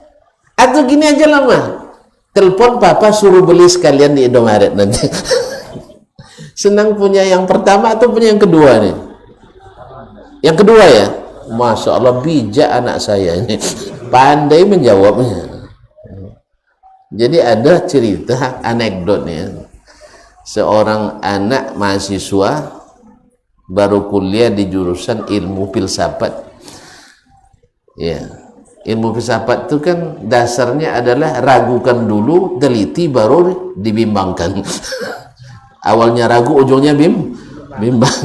[SPEAKER 5] Atau gini aja lah mah, telepon papa suruh beli sekalian di Indomaret nanti. Senang punya yang pertama atau punya yang kedua nih? Yang kedua ya. Masya Allah, bijak anak saya ini, pandai menjawabnya. Jadi ada cerita anekdotnya, seorang anak mahasiswa baru kuliah di jurusan ilmu filsafat. Ya, ilmu filsafat itu kan dasarnya adalah ragukan dulu, teliti baru dibimbangkan. Awalnya ragu, ujungnya bimbang.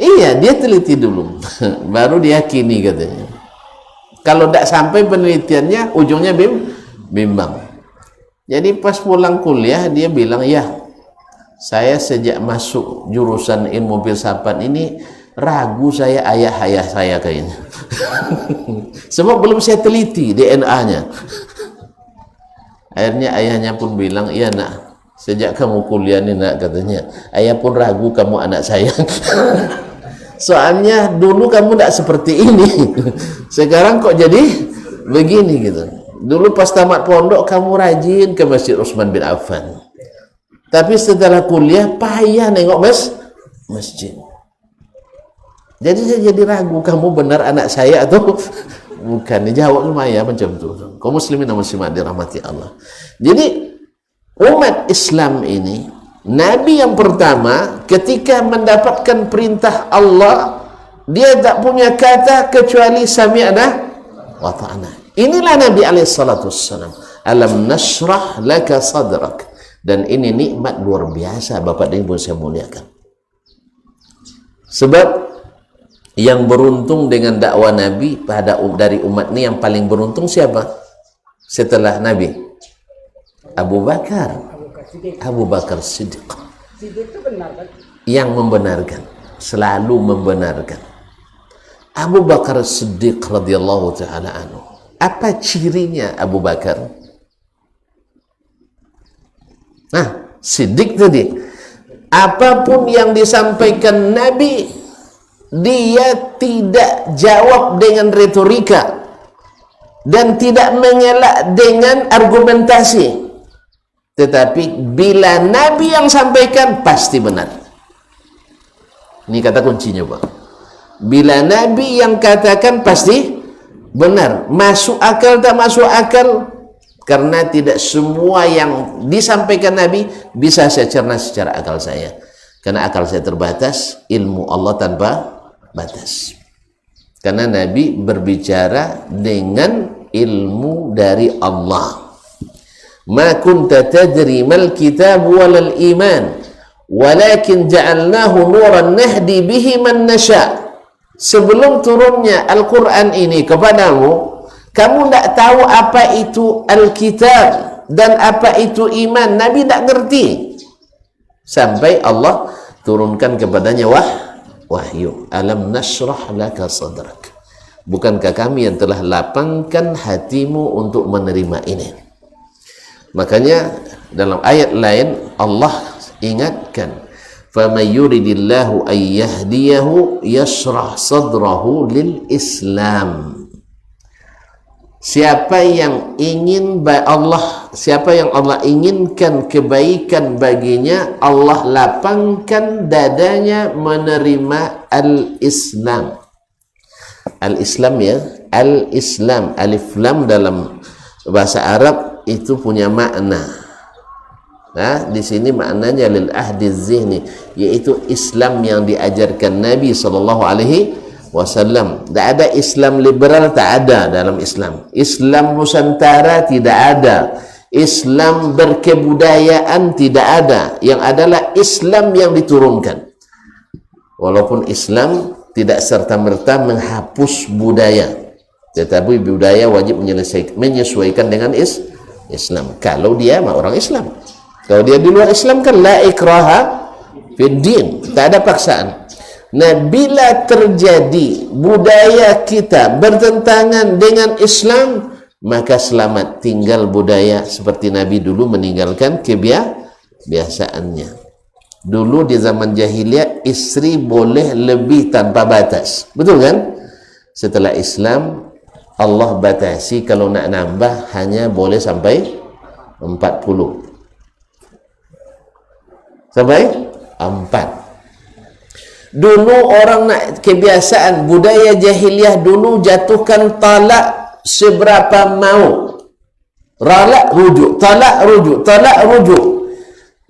[SPEAKER 5] Iya, dia teliti dulu, baru diyakini katanya. Kalau tidak sampai penelitiannya, ujungnya bimbang. Jadi pas pulang kuliah dia bilang, ya, saya sejak masuk jurusan ilmu filsafat ini ragu saya ayah saya kayaknya. Sebab belum saya teliti DNA-nya. Akhirnya ayahnya pun bilang, iya nak, sejak kamu kuliah nih nak, katanya, ayah pun ragu kamu anak saya. Soalnya dulu kamu tidak seperti ini, sekarang kok jadi begini gitu. Dulu pas tamat pondok kamu rajin ke Masjid Utsman bin Affan, tapi setelah kuliah payah nengok masjid. Jadi saya jadi ragu kamu benar anak saya atau bukan. Jawab lumayan macam tu. Kaum muslimin dan muslimat dirahmati Allah. Jadi umat Islam ini, Nabi yang pertama ketika mendapatkan perintah Allah, dia tak punya kata kecuali sami'na wa ta'na. Inilah Nabi SAW. Alam nashrah laka sadrak. Dan ini nikmat luar biasa Bapak dan Ibu saya muliakan. Sebab yang beruntung dengan dakwah Nabi dari umat ini, yang paling beruntung siapa setelah Nabi? Abu Bakar Siddiq.
[SPEAKER 6] Siddiq itu benar kan?
[SPEAKER 5] Yang membenarkan, selalu membenarkan. Abu Bakar Siddiq radhiyallahu taala anhu. Apa cirinya Abu Bakar? Nah, Siddiq tadi, apapun yang disampaikan Nabi, dia tidak jawab dengan retorika dan tidak mengelak dengan argumentasi. Tetapi bila Nabi yang sampaikan pasti benar. Ini kata kuncinya Pak. Bila Nabi yang katakan pasti benar. Masuk akal tak masuk akal, karena tidak semua yang disampaikan Nabi bisa saya cerna secara akal saya. Karena akal saya terbatas, ilmu Allah tanpa batas. Karena Nabi berbicara dengan ilmu dari Allah. Ma kunta tadri mal kitab walal iman walakin ja'alnahu nuran nahdi bihi man nasha. Sebelum turunnya Al-Quran ini kepadamu, kamu tidak tahu apa itu Alkitab dan apa itu iman. Nabi tidak ngerti sampai Allah turunkan kepadanya wahyu. Alam nashrah laka sadrak. Bukankah kami yang telah lapangkan hatimu untuk menerima ini? Makanya dalam ayat lain Allah ingatkan, faman yuridillahu an yahdiyahu yashrah sadrahu lil Islam. siapa yang Allah inginkan kebaikan baginya, Allah lapangkan dadanya menerima al-Islam. Al-Islam ya, al-Islam, alif lam dalam bahasa Arab itu punya makna. Nah, di sini maknanya lil ahdi zihni, yaitu Islam yang diajarkan Nabi SAW. Tak ada Islam liberal, tak ada dalam Islam. Islam Nusantara tidak ada. Islam berkebudayaan tidak ada. Yang adalah Islam yang diturunkan. Walaupun Islam tidak serta-merta menghapus budaya, tetapi budaya wajib menyesuaikan dengan Islam. Kalau dia orang Islam. Kalau dia di luar Islam kan la ikraha fid din, tak ada paksaan. Nah, bila terjadi budaya kita bertentangan dengan Islam, maka selamat tinggal budaya, seperti Nabi dulu meninggalkan kebiasaannya. Dulu di zaman jahiliyah istri boleh lebih tanpa batas, betul kan? Setelah Islam Allah batasi, kalau nak nambah hanya boleh sampai 40, sampai 4. Dulu orang nak kebiasaan budaya jahiliyah dulu jatuhkan talak seberapa mau, talak rujuk, talak rujuk, talak rujuk.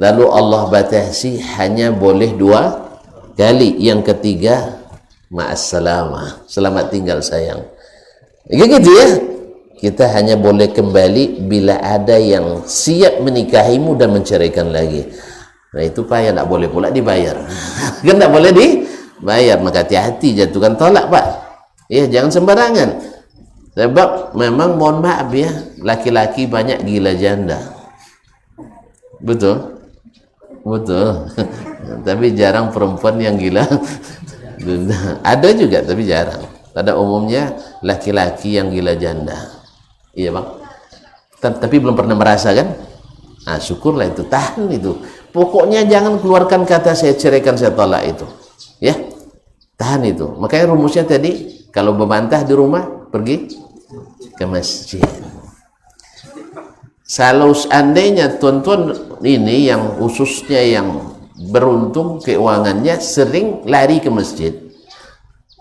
[SPEAKER 5] Lalu Allah batasi hanya boleh 2 kali, yang ketiga ma'assalamah, selamat tinggal sayang. Gitu ya. Kita hanya boleh kembali bila ada yang siap menikahimu dan menceraikan lagi. Nah, itu payah, tak boleh pula dibayar. Kan tak boleh dibayar, maka hati-hati jatuhkan tolak, Pak. Ya, jangan sembarangan. Sebab memang mohon maaf ya, laki-laki banyak gila janda. Betul? Betul. Tapi jarang perempuan yang gila. Ada juga tapi jarang. Pada umumnya laki-laki yang gila janda. Iya bang. Tapi belum pernah merasa kan? Nah, syukurlah itu, tahan itu. Pokoknya jangan keluarkan kata saya ceraikan, saya tolak itu. Ya, tahan itu. Makanya rumusnya tadi, kalau membantah di rumah, pergi ke masjid. Kalau seandainya tuan-tuan ini yang khususnya yang beruntung keuangannya sering lari ke masjid,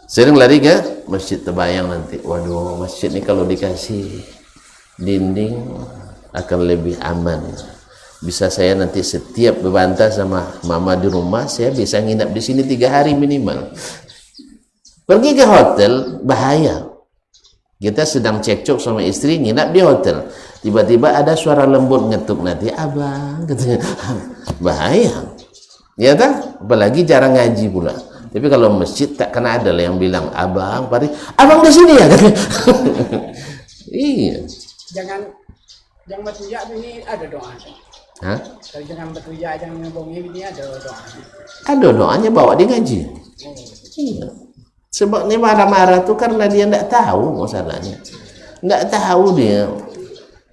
[SPEAKER 5] sering lari ke masjid, terbayang nanti, waduh masjid ini kalau dikasih dinding akan lebih aman, bisa saya nanti setiap berbantah sama mama di rumah, saya bisa nginap di sini 3 hari minimal. Pergi ke hotel bahaya. Kita sedang cekcok sama istri, nginap di hotel, tiba-tiba ada suara lembut ngetuk, nanti abang katanya, bahaya ya tak? Apalagi jarang ngaji pula. Tapi kalau masjid tak kena ada lah yang bilang abang pari, abang di sini ya katanya. Iya, jangan
[SPEAKER 6] bertuya ini ada doa.
[SPEAKER 5] Hah?
[SPEAKER 6] Kalau jangan bertuya, jangan ngomongin ini ada doa.
[SPEAKER 5] Ada doanya, bawa dia ngaji. Iya. Sebab ni marah-marah tu karena dia tidak tahu masalahnya, tidak tahu dia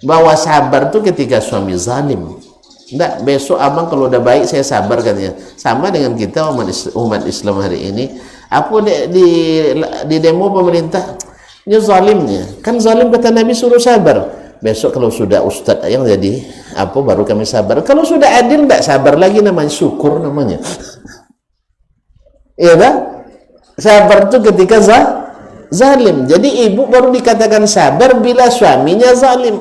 [SPEAKER 5] bahwa sabar tu ketika suami zalim. Tidak, besok abang kalau udah baik saya sabar katanya. Sama dengan kita umat Islam hari ini. Apa di demo pemerintah ini zalimnya, kan zalim kata Nabi suruh sabar. Besok kalau sudah ustaz yang jadi apa baru kami sabar. Kalau sudah adil tidak sabar lagi, namanya syukur namanya. Iya tak? Sabar itu ketika zalim. Jadi ibu baru dikatakan sabar bila suaminya zalim.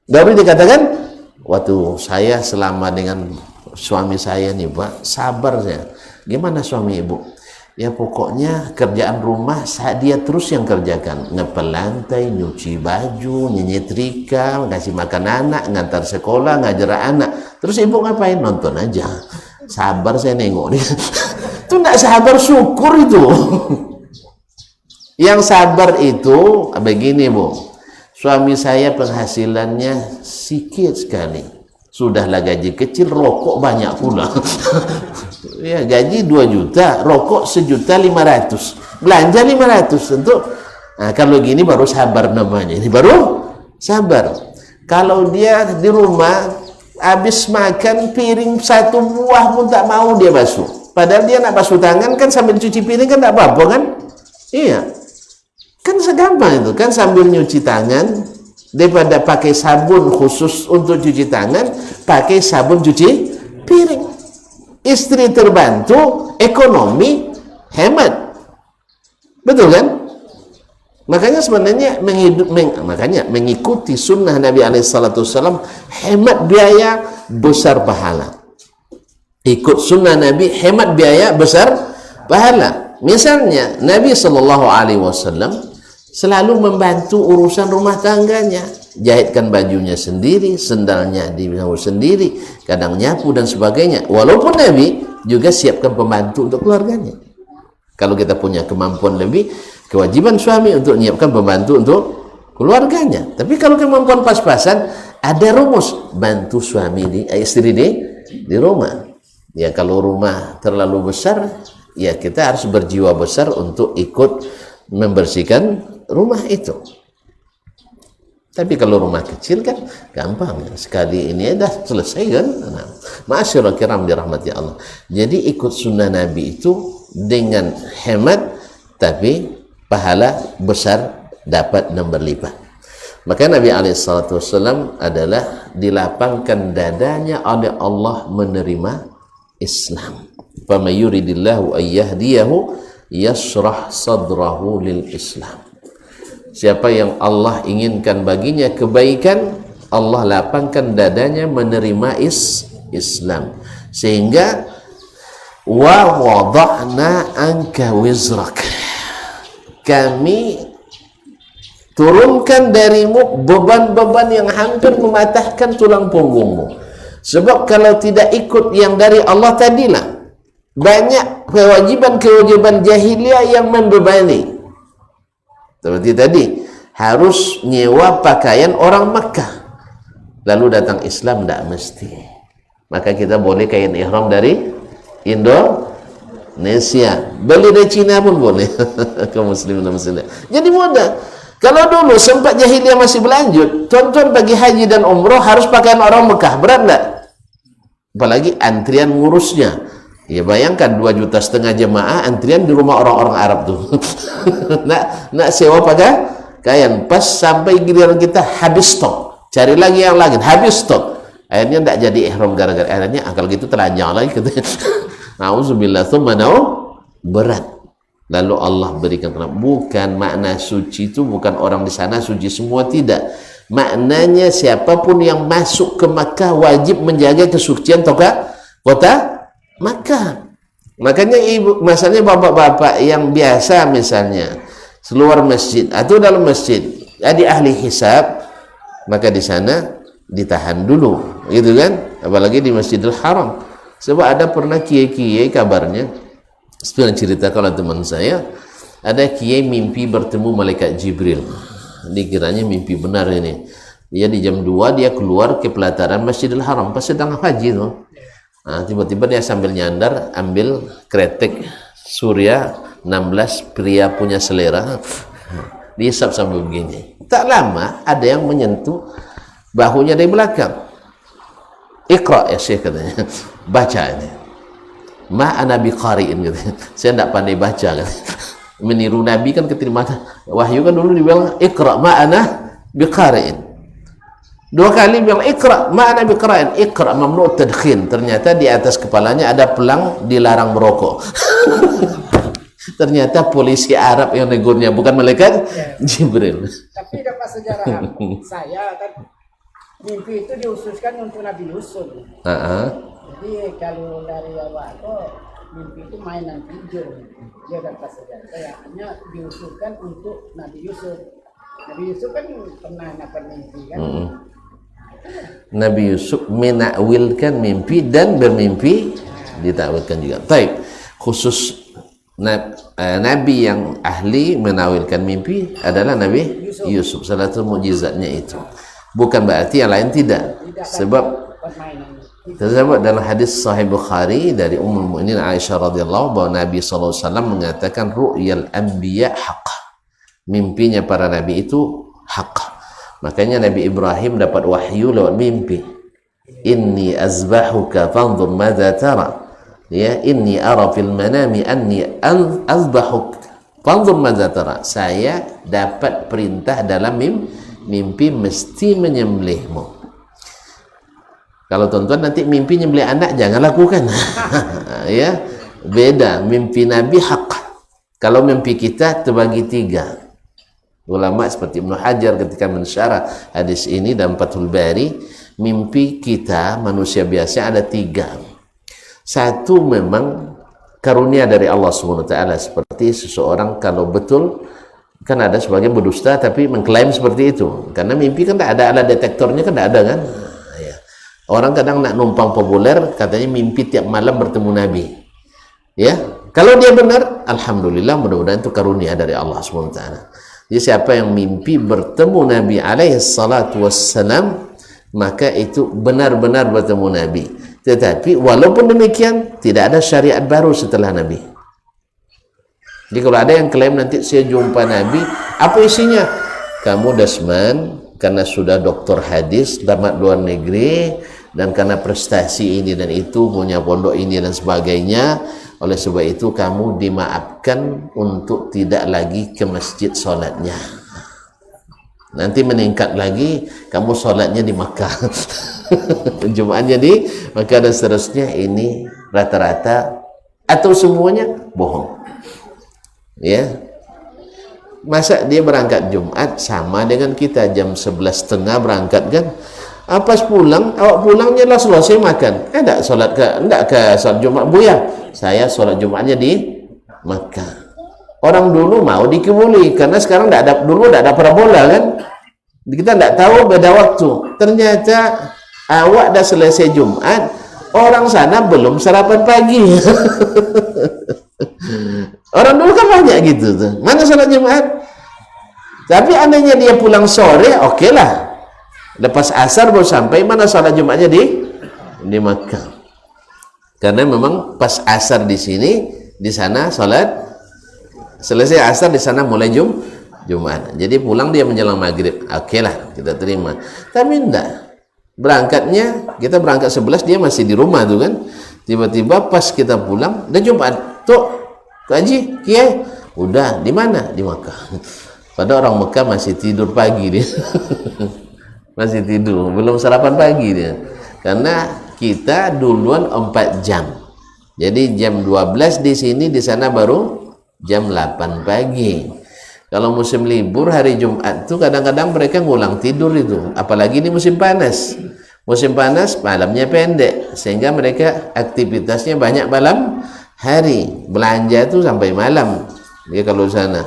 [SPEAKER 5] Baru dikatakan, waktu saya selama dengan suami saya nih Pak, sabar saya. Gimana suami ibu? Ya pokoknya kerjaan rumah dia terus yang kerjakan. Ngepel lantai, nyuci baju, nyetrika, ngasih makan anak, ngantar sekolah, ngajar anak. Terus ibu ngapain? Nonton aja. Sabar saya nengok dia. Itu tidak sabar, syukur itu. Yang sabar itu begini Bu, suami saya penghasilannya sedikit sekali, sudahlah gaji kecil, rokok banyak pula. Ya gaji 2 juta, rokok 1.500.000, belanja 500 untuk. Nah, kalau gini baru sabar namanya, ini baru sabar. Kalau dia di rumah habis makan piring 1 buah pun tak mau dia basuh. Padahal dia nak basuh tangan kan sambil cuci piring kan tak apa-apa kan? Iya. Kan segampang itu kan, sambil nyuci tangan, daripada pakai sabun khusus untuk cuci tangan, pakai sabun cuci piring. Istri terbantu, ekonomi hemat, betul kan? Makanya sebenarnya mengikuti sunnah Nabi SAW hemat biaya, besar pahala. Ikut sunnah Nabi hemat biaya, besar pahala. Misalnya Nabi SAW selalu membantu urusan rumah tangganya, jahitkan bajunya sendiri, sendalnya dibawa sendiri, kadang nyapu dan sebagainya. Walaupun Nabi juga siapkan pembantu untuk keluarganya. Kalau kita punya kemampuan lebih, kewajiban suami untuk menyiapkan pembantu untuk keluarganya. Tapi kalau kemampuan pas-pasan, ada rumus, bantu suami istri di rumah. Ya kalau rumah terlalu besar, ya kita harus berjiwa besar untuk ikut membersihkan rumah itu. Tapi kalau rumah kecil kan gampang, sekali ini dah selesai kan. Nah, ma'asyiral kiram dirahmati Allah. Jadi ikut sunnah Nabi itu dengan hemat, tapi pahala besar, dapat 6 berlipat. Maka Nabi SAW adalah dilapangkan dadanya oleh Allah menerima Islam. فَمَنْ يُرِدِ اللَّهُ أَنْ يَهْدِيَهُ يَشْرَحْ صَدْرَهُ لِلْإِسْلَامِ. Siapa yang Allah inginkan baginya kebaikan, Allah lapangkan dadanya menerima Islam. Sehingga wa wada'na anka wizrak, kami turunkan darimu beban-beban yang hampir mematahkan tulang punggungmu. Sebab kalau tidak ikut yang dari Allah tadilah, banyak kewajiban-kewajiban jahiliyah yang membebani. Seperti tadi, harus nyewa pakaian orang Makkah, lalu datang Islam tidak mesti. Maka kita boleh kain ihram dari Indonesia, beli dari Cina pun boleh. Kaum muslimin dan muslimat, jadi mudah. Kalau dulu sempat jahiliyah masih berlanjut, tuan-tuan bagi haji dan umroh harus pakaian orang Mekah, berat enggak? Apalagi antrian ngurusnya. Ya bayangkan 2,5 juta jemaah antrian di rumah orang-orang Arab tuh. nak sewa pakaian, pas sampai giliran kita habis stok, cari lagi yang lain, habis stok. Akhirnya tidak jadi ihram gara-gara akhirnya akal gitu telanjang lagi katanya. Nauzubillah, tsumma berat. Lalu Allah berikan terang. Bukan makna suci itu bukan orang di sana suci semua, tidak. Maknanya siapapun yang masuk ke Makkah wajib menjaga kesucian kota Makkah. Makanya misalnya bapak-bapak yang biasa misalnya keluar masjid atau dalam masjid jadi ahli hisab, maka di sana ditahan dulu, gitu kan? Apalagi di Masjidil Haram. Sebab ada pernah kiai-kiai kabarnya, itu yang cerita kalau teman saya, ada kiai mimpi bertemu malaikat Jibril. Dikiranya mimpi benar ini. Dia di jam 2 dia keluar ke pelataran Masjidil Haram pas sedang haji tuh. Nah, tiba-tiba dia sambil nyandar ambil kretek surya 16 pria punya selera, dihisap sambil begini. Tak lama ada yang menyentuh bahunya dari belakang. Iqra ya Syekh katanya, baca ini. Ma ana biqari'in katanya. Saya tidak pandai baca kan. Meniru Nabi kan keterima wahyu kan dulu dibilang Iqra ma ana biqari'in. 2 kali bilang Iqra ma'ana biqra'in, Iqra mamnu' tadkhin. Ternyata di atas kepalanya ada pelang dilarang merokok. Ternyata polisi Arab yang negurnya, bukan malaikat Jibril.
[SPEAKER 6] Tapi dapat sejarah saya kan mimpi itu diususkan untuk Nabi Yusuf. Jadi kalau dari awal itu mimpi itu mainan tidur. Dia dapat sejarah saya hanya diusulkan untuk Nabi Yusuf. Nabi Yusuf kan pernah dapat mimpi kan.
[SPEAKER 5] Nabi Yusuf menakwilkan mimpi dan bermimpi ditakwilkan juga. Taib. Khusus Nabi yang ahli menawilkan mimpi adalah Nabi Yusuf. Salah satu mukjizatnya itu. Bukan berarti yang lain tidak. Sebab tersebut dalam hadis Sahih Bukhari dari Ummul Mukminin Aisyah radhiyallahu bahwa Nabi SAW mengatakan ru'yal anbiya haqq. Mimpinya para nabi itu hak. Makanya Nabi Ibrahim dapat wahyu lewat mimpi. Inni azbahuka fanzur madza tara. Ya, inni ara fil manami anni azbahuk. Fanzur madza tara, saya dapat perintah dalam mimpi mesti menyembelihmu. Kalau tuan-tuan nanti mimpi nyembelih anak, jangan lakukan. Ya, beda. Mimpi Nabi hak. Kalau mimpi kita terbagi 3. Ulama seperti Ibnu Hajar ketika mensyarah hadis ini dalam Fathul Bari, mimpi kita manusia biasa ada 3. Satu memang karunia dari Allah SWT, seperti seseorang kalau betul, kan ada sebagian berdusta tapi mengklaim seperti itu, karena mimpi kan tidak ada alat detektornya, kan tidak ada kan. Ya. Orang kadang nak numpang populer, katanya mimpi tiap malam bertemu Nabi. Ya, kalau dia benar, alhamdulillah, mudah-mudahan itu karunia dari Allah SWT. Jadi siapa yang mimpi bertemu Nabi alaihi salatu wassalam, maka itu benar-benar bertemu Nabi. Tetapi walaupun demikian, tidak ada syariat baru setelah Nabi. Jadi kalau ada yang klaim nanti saya jumpa Nabi, apa isinya? Kamu Dasman, karena sudah doktor hadis, tamat luar negeri, dan karena prestasi ini dan itu, punya pondok ini dan sebagainya, oleh sebab itu kamu dimaafkan untuk tidak lagi ke masjid sholatnya. Nanti meningkat lagi, kamu sholatnya di Makkah. Jumatnya di Makkah dan seterusnya. Ini rata-rata atau semuanya bohong. Ya, masa dia berangkat Jumat sama dengan kita jam 11.30 berangkat kan? Pas pulang, awak pulangnya lah selesai makan. Enggak sholat ke sholat Jumat buya. Saya sholat Jumatnya di Makkah. Orang dulu mau dikebuli, karena sekarang dulu tidak ada parabola kan. Kita tidak tahu beda waktu. Ternyata awak dah selesai Jumat, orang sana belum sarapan pagi. Orang dulu kan banyak gitu tuh. Mana sholat Jumat? Tapi andainya dia pulang sore, oke lah. Lepas asar baru sampai, mana sholat Jumatnya di Makkah. Karena memang pas asar di sini, di sana sholat. Selesai asar di sana mulai Jumat. Jadi pulang dia menjelang maghrib. Oke lah, kita terima. Tapi enggak. Berangkatnya, kita berangkat 11, dia masih di rumah tuh kan. Tiba-tiba pas kita pulang, udah Jumat. Tuh, Haji, Kiai, udah di mana? Di Makkah. Padahal orang Mekah masih tidur pagi dia. Masih tidur, belum sarapan pagi dia. Karena kita duluan 4 jam. Jadi jam 12 di sini, di sana baru jam 8 pagi. Kalau musim libur hari Jumat itu kadang-kadang mereka ngulang tidur itu, apalagi ini musim panas. Musim panas malamnya pendek, sehingga mereka aktivitasnya banyak malam hari. Belanja itu sampai malam. Ya kalau sana.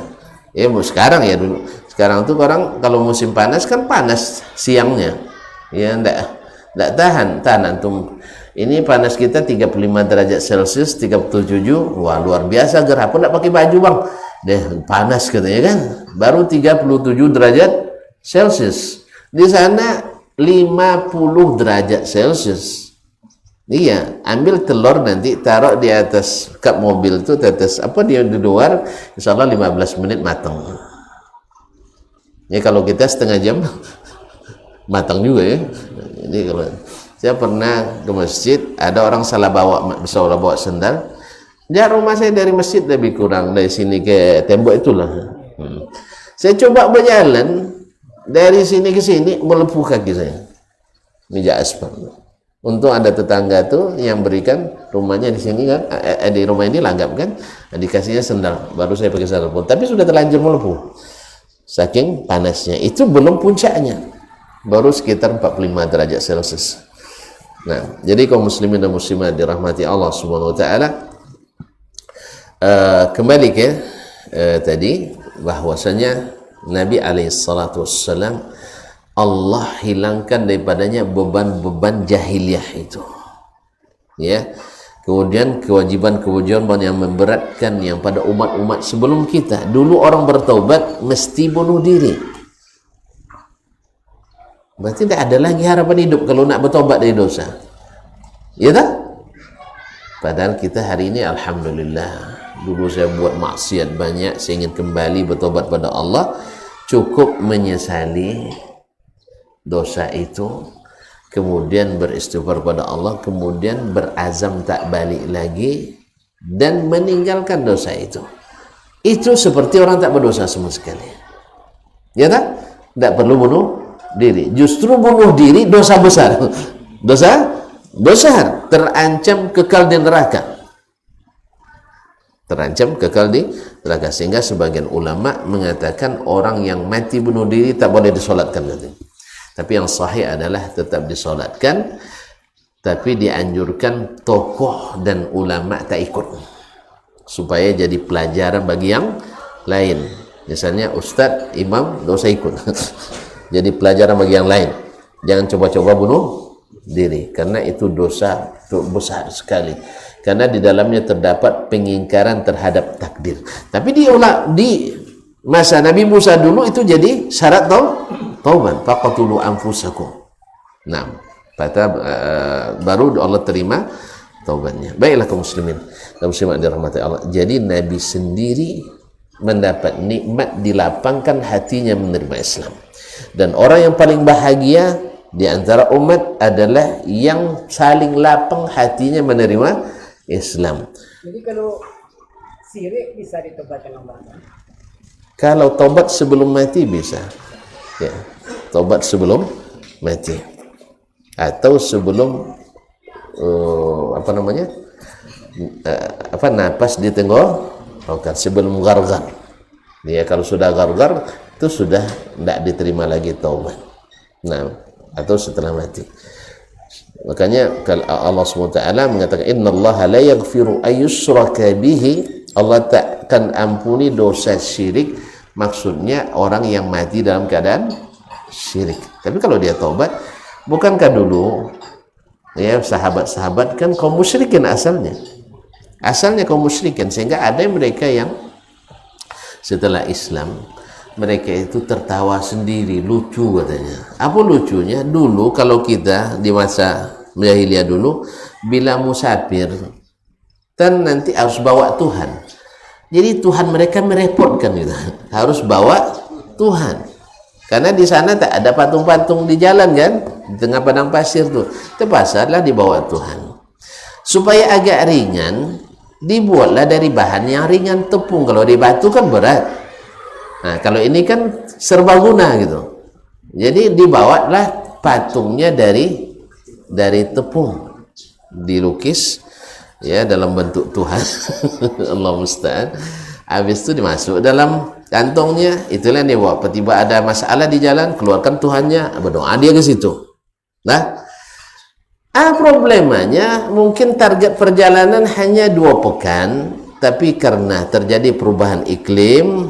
[SPEAKER 5] Ya sekarang ya dulu. Sekarang tuh orang kalau musim panas kan panas siangnya. Ya enggak tahan antum. Ini panas kita 35 derajat Celcius, 37. Wah, luar biasa, gerah pun enggak pakai baju, Bang. Deh, panas katanya kan. Baru 37 derajat Celcius. Di sana 50 derajat Celcius. Iya, ambil telur nanti taruh di atas kap mobil itu, tetes apa dia di luar, insyaallah 15 menit matang. Ya kalau kita setengah jam matang juga ya. Jadi kalau saya pernah ke masjid, ada orang salah bawa sendal. Ya rumah saya dari masjid lebih kurang dari sini ke tembok itulah. Saya coba berjalan dari sini ke sini, melepuh kaki saya. Meja aspal. Untung ada tetangga tuh yang berikan rumahnya di sini kan, di rumah ini langgap kan, dikasihnya sendal. Baru saya pakai sandal pun, tapi sudah terlanjur melepuh. Saking panasnya. Itu belum puncaknya. Baru sekitar 45 derajat Celcius. Nah, jadi kaum muslimin dan muslimat dirahmati Allah Subhanahu wa taala, kembali ke tadi bahwasanya Nabi alaihi salatu wassalam Allah hilangkan daripadanya beban-beban jahiliyah itu. Ya. Kemudian kewajiban-kewajiban yang memberatkan yang pada umat-umat sebelum kita. Dulu orang bertaubat mesti bunuh diri. Berarti tidak ada lagi harapan hidup kalau nak bertobat dari dosa. Ya tak? Padahal kita hari ini alhamdulillah, dulu saya buat maksiat banyak, saya ingin kembali bertobat pada Allah, cukup menyesali dosa itu, kemudian beristighfar pada Allah, kemudian berazam tak balik lagi dan meninggalkan dosa itu. itu seperti orang tak berdosa sama sekali. Ya tak? Tidak perlu bunuh diri. Justru bunuh diri dosa besar. Dosa besar, terancam kekal di neraka. Terancam kekal di neraka. Sehingga sebagian ulama mengatakan orang yang mati bunuh diri tak boleh disolatkan. Tapi yang sahih adalah tetap disolatkan, tapi dianjurkan tokoh dan ulama tak ikut, supaya jadi pelajaran bagi yang lain. Misalnya ustadz, imam, tidak usah ikut. Jadi pelajaran bagi yang lain. Jangan coba-coba bunuh diri, karena itu dosa besar sekali. Karena di dalamnya terdapat pengingkaran terhadap takdir. Tapi di masa Nabi Musa dulu itu jadi syarat taubat. Faqatulu anfusakum. Nah, baru Allah terima taubatnya. Baiklah kaum muslimin dan muslimat dirahmati Allah. Jadi Nabi sendiri mendapat nikmat dilapangkan hatinya menerima Islam. Dan orang yang paling bahagia di antara umat adalah yang saling lapang hatinya menerima Islam.
[SPEAKER 6] Jadi kalau sirik bisa ditobatkan Allah.
[SPEAKER 5] Kalau taubat sebelum mati bisa. Ya, taubat sebelum mati. Atau sebelum napas di tenggorokan, sebelum gargar. Ya, kalau sudah gargar itu sudah tidak diterima lagi taubat. Nah, atau setelah mati. Makanya kalau Allah SWT mengatakan innallaha la yaghfiru ayyushraka bihi, Allah tak akan ampuni dosa syirik. Maksudnya orang yang mati dalam keadaan syirik. Tapi kalau dia taubat, bukankah dulu ya sahabat-sahabat kan kaum musyrikin asalnya kaum musyrikin, sehingga ada mereka yang setelah Islam mereka itu tertawa sendiri, lucu katanya. Apa lucunya? Dulu kalau kita di masa jahiliyah dulu bila musafir kan nanti harus bawa Tuhan. Jadi Tuhan mereka merepotkan gitu. Harus bawa Tuhan. Karena di sana tak ada patung-patung di jalan kan, di tengah padang pasir tuh. Terpaksalah dibawa Tuhan. Supaya agak ringan, dibuatlah dari bahan yang ringan, tepung. Kalau di batu kan berat. Nah, kalau ini kan serbaguna gitu. Jadi dibawalah patungnya dari tepung, dilukis ya dalam bentuk Tuhan. Allah musta'an. Habis itu dimasuk dalam kantongnya, itulah yang dia bawa. Tiba ada masalah di jalan, keluarkan Tuhannya, berdoa dia ke situ. Nah, problemanya mungkin target perjalanan hanya 2 pekan, tapi karena terjadi perubahan iklim,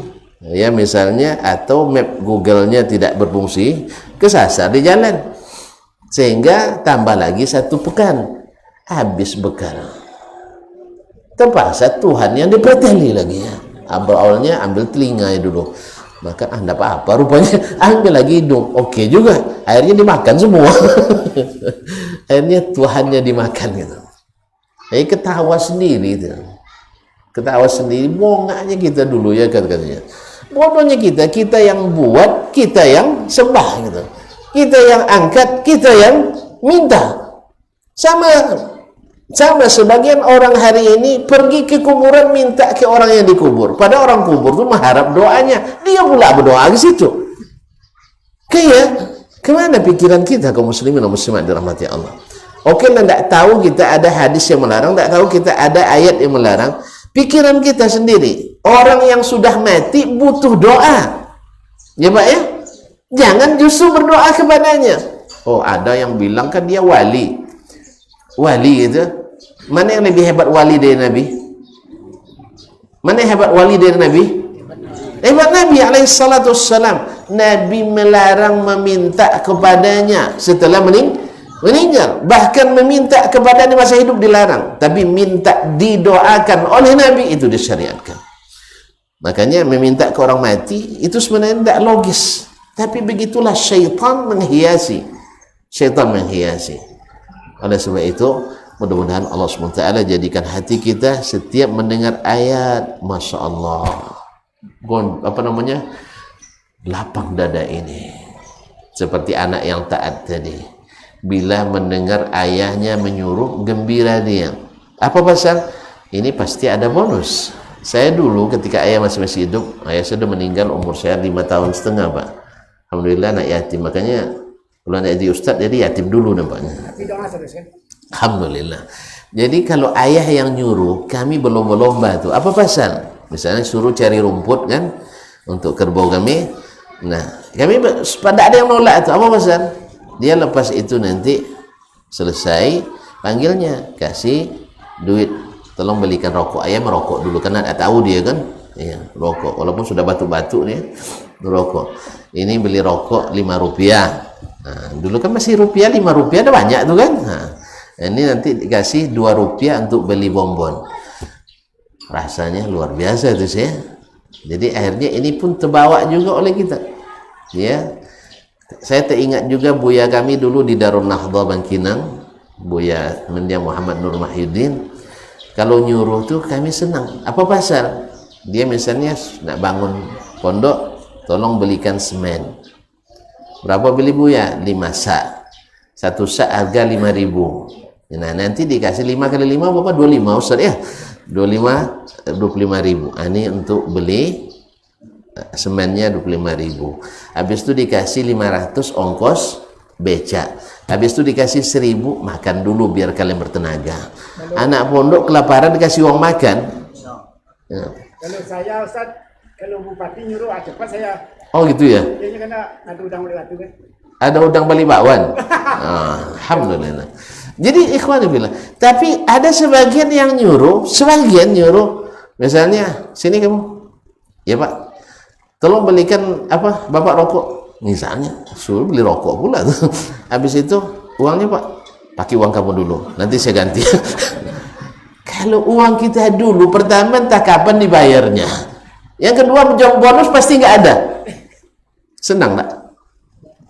[SPEAKER 5] ya misalnya, atau map Google-nya tidak berfungsi, kesasar di jalan, sehingga tambah lagi 1 pekan, habis bekal. Terpaksa Tuhan yang dipreteli lagi ya. Awalnya ambil telinganya dulu, maka anda apa rupanya ambil lagi hidung, oke juga, akhirnya dimakan semua. Akhirnya Tuhannya dimakan gitu. Jadi ketawa sendiri itu, ketawa sendiri, bongaknya kita dulu ya katanya. Bodohnya kita yang buat, kita yang sembah gitu, kita yang angkat, kita yang minta. Sama sebagian orang hari ini pergi ke kuburan minta ke orang yang dikubur. Pada orang kubur itu mengharap doanya, dia pula berdoa ke situ. Kemana pikiran kita kaum muslimin dan muslimat dirahmati Allah? Oke, tidak tahu kita ada hadis yang melarang, tidak tahu kita ada ayat yang melarang. Pikiran kita sendiri. Orang yang sudah mati butuh doa. Ya Pak ya? Jangan justru berdoa kepadanya. Oh, ada yang bilang kan dia wali. Wali itu, mana yang lebih hebat wali dari Nabi? Mana yang hebat wali dari Nabi? Hebat Nabi alaihissalatu wassalam. Nabi melarang meminta kepadanya setelah meninggal. Bahkan meminta kepadanya masa hidup dilarang. Tapi minta didoakan oleh Nabi itu disyariatkan. Makanya meminta ke orang mati itu sebenarnya tidak logis. Tapi begitulah syaitan menghiasi. Syaitan menghiasi. Oleh sebab itu, mudah-mudahan Allah SWT jadikan hati kita setiap mendengar ayat, Masya Allah, lapang dada ini. Seperti anak yang taat tadi. Bila mendengar ayahnya menyuruh, gembira dia. Apa pasal? Ini pasti ada bonus. Saya dulu ketika ayah masih hidup, ayah sudah meninggal umur saya 5,5 tahun, Pak. Alhamdulillah anak yatim, makanya kalau anak jadi ustadz jadi yatim dulu nampaknya.
[SPEAKER 6] Tapi doa terus kan.
[SPEAKER 5] Alhamdulillah. Jadi kalau ayah yang nyuruh, kami berlomba-lomba tuh. Apa pasal? Misalnya suruh cari rumput kan untuk kerbau kami. Nah, kami pada ada yang nolak tuh. Apa pasal? Dia lepas itu nanti selesai panggilnya, kasih duit, tolong belikan rokok. Ayah merokok dulu karena tak tahu dia kan. Iya, rokok. Walaupun sudah batuk-batuk nih, rokok. Ini beli rokok 5 rupiah. Nah, dulu kan masih rupiah, 5 rupiah ada banyak tuh kan. Nah, ini nanti dikasih 2 rupiah untuk beli bonbon. Rasanya luar biasa itu sih. Jadi akhirnya ini pun terbawa juga oleh kita. Ya. Saya teringat juga buya kami dulu di Darun Nahdha Bangkinang, Buya Mendiang Muhammad Nur Mahyudin. Kalau nyuruh tuh kami senang. Apa pasal? Dia misalnya nak bangun pondok, tolong belikan semen. Berapa beli Buya? 5 sak. 1 sak harga 5.000. Nah, nanti dikasih 5 kali 5 berapa? 25 Ustaz ya. 25.000. Ini untuk beli semennya 25.000. Habis itu dikasih 500 ongkos beca. Habis itu dikasih 1.000 makan dulu biar kalian bertenaga. Anak pondok kelaparan dikasih uang makan. Ya.
[SPEAKER 6] Kalau saya Ustaz, kalau bupati nyuruh cepat saya.
[SPEAKER 5] Oh gitu ya.
[SPEAKER 6] Kayaknya karena ada udang lewat kan.
[SPEAKER 5] Ada udang bali bakwan. Alhamdulillah. Jadi ikhwan billah. Tapi ada sebagian yang nyuruh, misalnya sini kamu. Ya Pak. Tolong belikan apa? Bapak rokok. Misalnya suruh beli rokok pula tuh. Habis itu uangnya Pak, pakai uang kamu dulu. Nanti saya ganti. Kalau uang kita dulu pertama entah kapan dibayarnya. Yang kedua menjawab bonus pasti nggak ada. Senang nggak?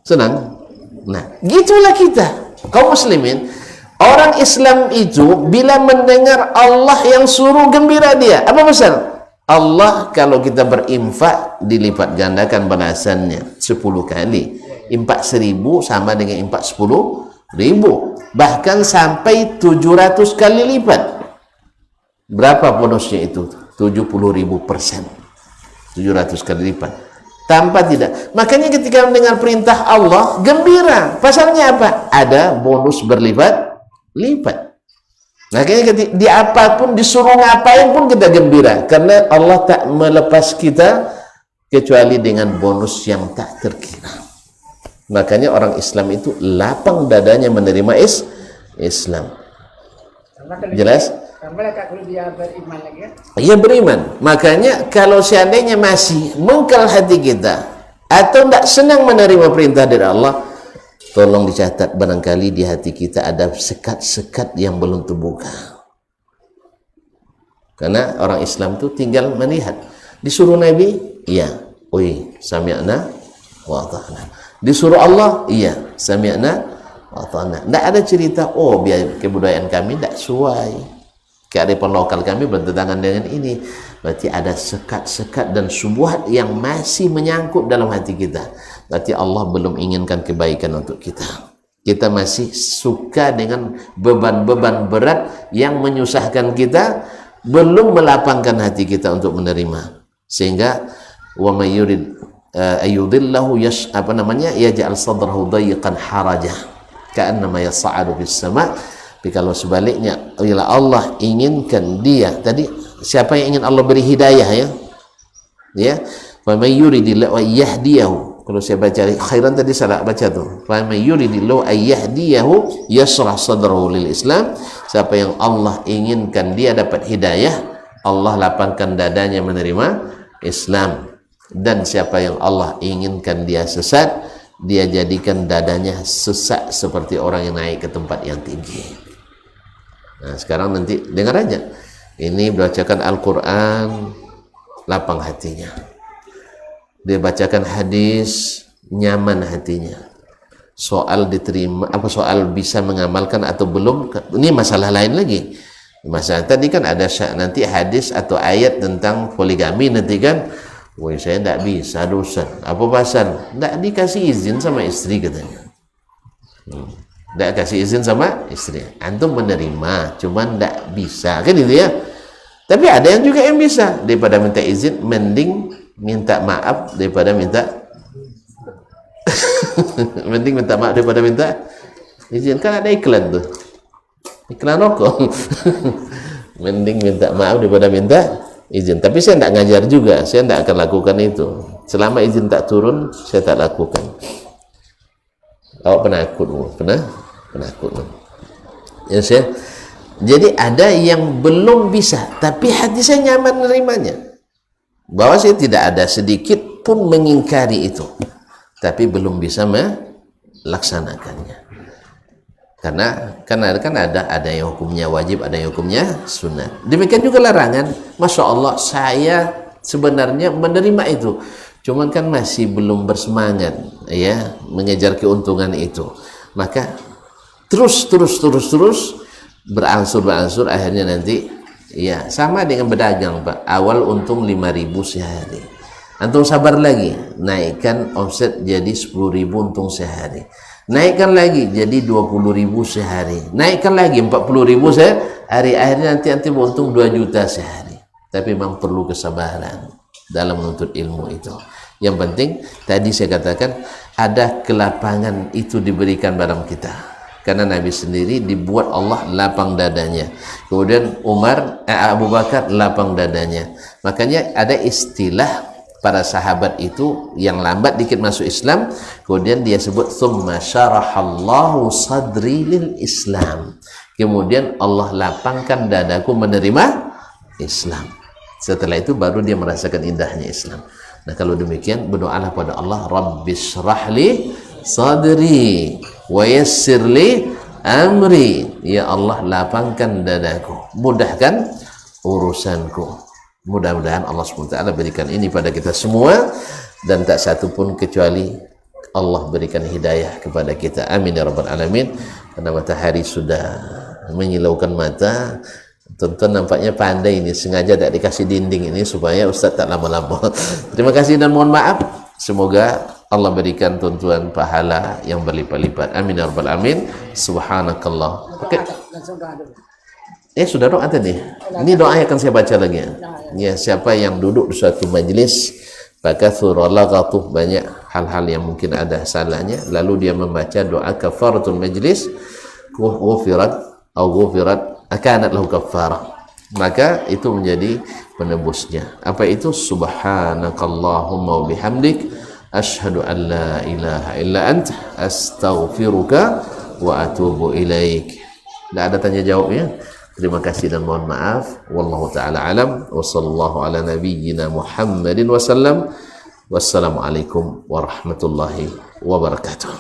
[SPEAKER 5] Senang. Nah, gitulah kita kaum muslimin. Orang Islam itu bila mendengar Allah yang suruh gembira dia. Apa pasal? Allah kalau kita berinfak dilipat gandakan balasannya 10 kali. Infak 1.000 sama dengan infak 10.000. Bahkan sampai 700 kali lipat. Berapa bonusnya itu? 70.000%. 700 kali lipat. Tanpa tidak. Makanya ketika mendengar perintah Allah, gembira. Pasalnya apa? Ada bonus berlipat-lipat. Makanya di apapun, disuruh ngapain pun kita gembira. Karena Allah tak melepas kita kecuali dengan bonus yang tak terkira. Makanya orang Islam itu lapang dadanya menerima Islam. Jelas?
[SPEAKER 6] Kalau dia beriman lagi kan?
[SPEAKER 5] Ia beriman. Makanya kalau seandainya masih mengkal hati kita atau tidak senang menerima perintah dari Allah, tolong dicatat, barangkali di hati kita ada sekat-sekat yang belum terbuka. Karena orang Islam itu tinggal melihat. Disuruh Nabi, iya. Oi, sami'na wa ata'na. Disuruh Allah, iya. Sami'na wa ata'na. Tidak ada cerita, oh biar kebudayaan kami tidak sesuai. Kearifan lokal kami bertentangan dengan ini. Berarti ada sekat-sekat dan syubhat yang masih menyangkut dalam hati kita. Berarti Allah belum inginkan kebaikan untuk kita. Kita masih suka dengan beban-beban berat yang menyusahkan kita, belum melapangkan hati kita untuk menerima. Sehingga wa may yurid ayudillahu yaj'al sadrahu dayiqan haraja ka'annama yas'adu fis sama'. Tapi kalau sebaliknya, bila Allah inginkan dia, tadi siapa yang ingin Allah beri hidayah ya? Ya, fa may yuridillahu ayyahdiyahu. Kalau saya baca khairan tadi salah baca tuh. Fa may yuridillahu ayyahdiyahu yashrah sadrahu lil Islam. Siapa yang Allah inginkan dia dapat hidayah, Allah lapangkan dadanya menerima Islam. Dan siapa yang Allah inginkan dia sesat, dia jadikan dadanya sesak seperti orang yang naik ke tempat yang tinggi. Nah, sekarang nanti dengar aja. Ini bacakan Al-Quran, lapang hatinya. Dia bacakan hadis, nyaman hatinya. Soal diterima, apa soal bisa mengamalkan atau belum, ini masalah lain lagi. Masalah tadi kan ada nanti hadis atau ayat tentang poligami nanti kan. Woi, saya tidak bisa dosa. Apa pasal? Tidak dikasih izin sama istri katanya. Tidak kasih izin sama istri. Antum menerima, cuman tidak bisa. Kan itu ya. Tapi ada yang juga yang bisa, daripada minta izin mending minta maaf daripada minta mending minta maaf daripada minta izin. Kan ada iklan tuh, iklan rokok. Mending minta maaf daripada minta izin. Tapi saya tidak ngajar juga, saya tidak akan lakukan itu. Selama izin tak turun, saya tak lakukan. Awak penakut, penakut. Ya saya. Jadi ada yang belum bisa, tapi hati saya nyaman menerimanya. Bahwa saya tidak ada sedikit pun mengingkari itu, tapi belum bisa melaksanakannya. Karena kan ada yang hukumnya wajib, ada yang hukumnya sunat. Demikian juga larangan. Masya Allah, saya sebenarnya menerima itu, cuman kan masih belum bersemangat ya mengejar keuntungan itu. Maka terus berangsur akhirnya nanti ya sama dengan berdagang, Pak. Awal untung 5.000 sehari, antum sabar lagi, naikkan omset jadi 10.000 untung sehari, naikkan lagi jadi 20.000 sehari, naikkan lagi 40.000 sehari, akhirnya nanti untung 2 juta sehari. Tapi memang perlu kesabaran dalam menuntut ilmu itu. Yang penting tadi saya katakan ada kelapangan itu diberikan dalam kita. Karena Nabi sendiri dibuat Allah lapang dadanya. Kemudian Abu Bakar lapang dadanya. Makanya ada istilah para sahabat itu yang lambat dikit masuk Islam, kemudian dia sebut tsumma syarahallahu sadri lil Islam. Kemudian Allah lapangkan dadaku menerima Islam. Setelah itu baru dia merasakan indahnya Islam. Nah, kalau demikian berdoalah pada Allah, Rabbishrahli sadri wa yassirli amri. Ya Allah, lapangkan dadaku, mudahkan urusanku. Mudah-mudahan Allah SWT berikan ini pada kita semua, dan tak satu pun kecuali Allah berikan hidayah kepada kita. Amin ya rabbal alamin. Karena matahari sudah menyilaukan mata. Tuan-tuan nampaknya pandai ini, sengaja tak dikasih dinding ini supaya Ustaz tak lama-lama. Terima kasih dan mohon maaf. Semoga Allah berikan tuan-tuan pahala yang berlipat-lipat. Amin ya rabbal alamin. Subhanakallah. Oke. Sudah doa tadi. Ini doa yang akan saya baca lagi. Ya, siapa yang duduk di suatu majlis, fakathura laghatuh, banyak hal-hal yang mungkin ada salahnya, lalu dia membaca doa kafaratul majlis, ghufirat akanat lahu kafarah, maka itu menjadi penebusnya. Apa itu? Subhanakallahumma wa bihamdik asyhadu an la ilaha illa anta astaghfiruka wa atubu ilaik. Tidak ada tanya jawabnya. Terima kasih dan mohon maaf. Wallahu ta'ala alam. Wa sallallahu ala nabiyyina Muhammadin wasallam. Wassalamualaikum warahmatullahi wabarakatuh.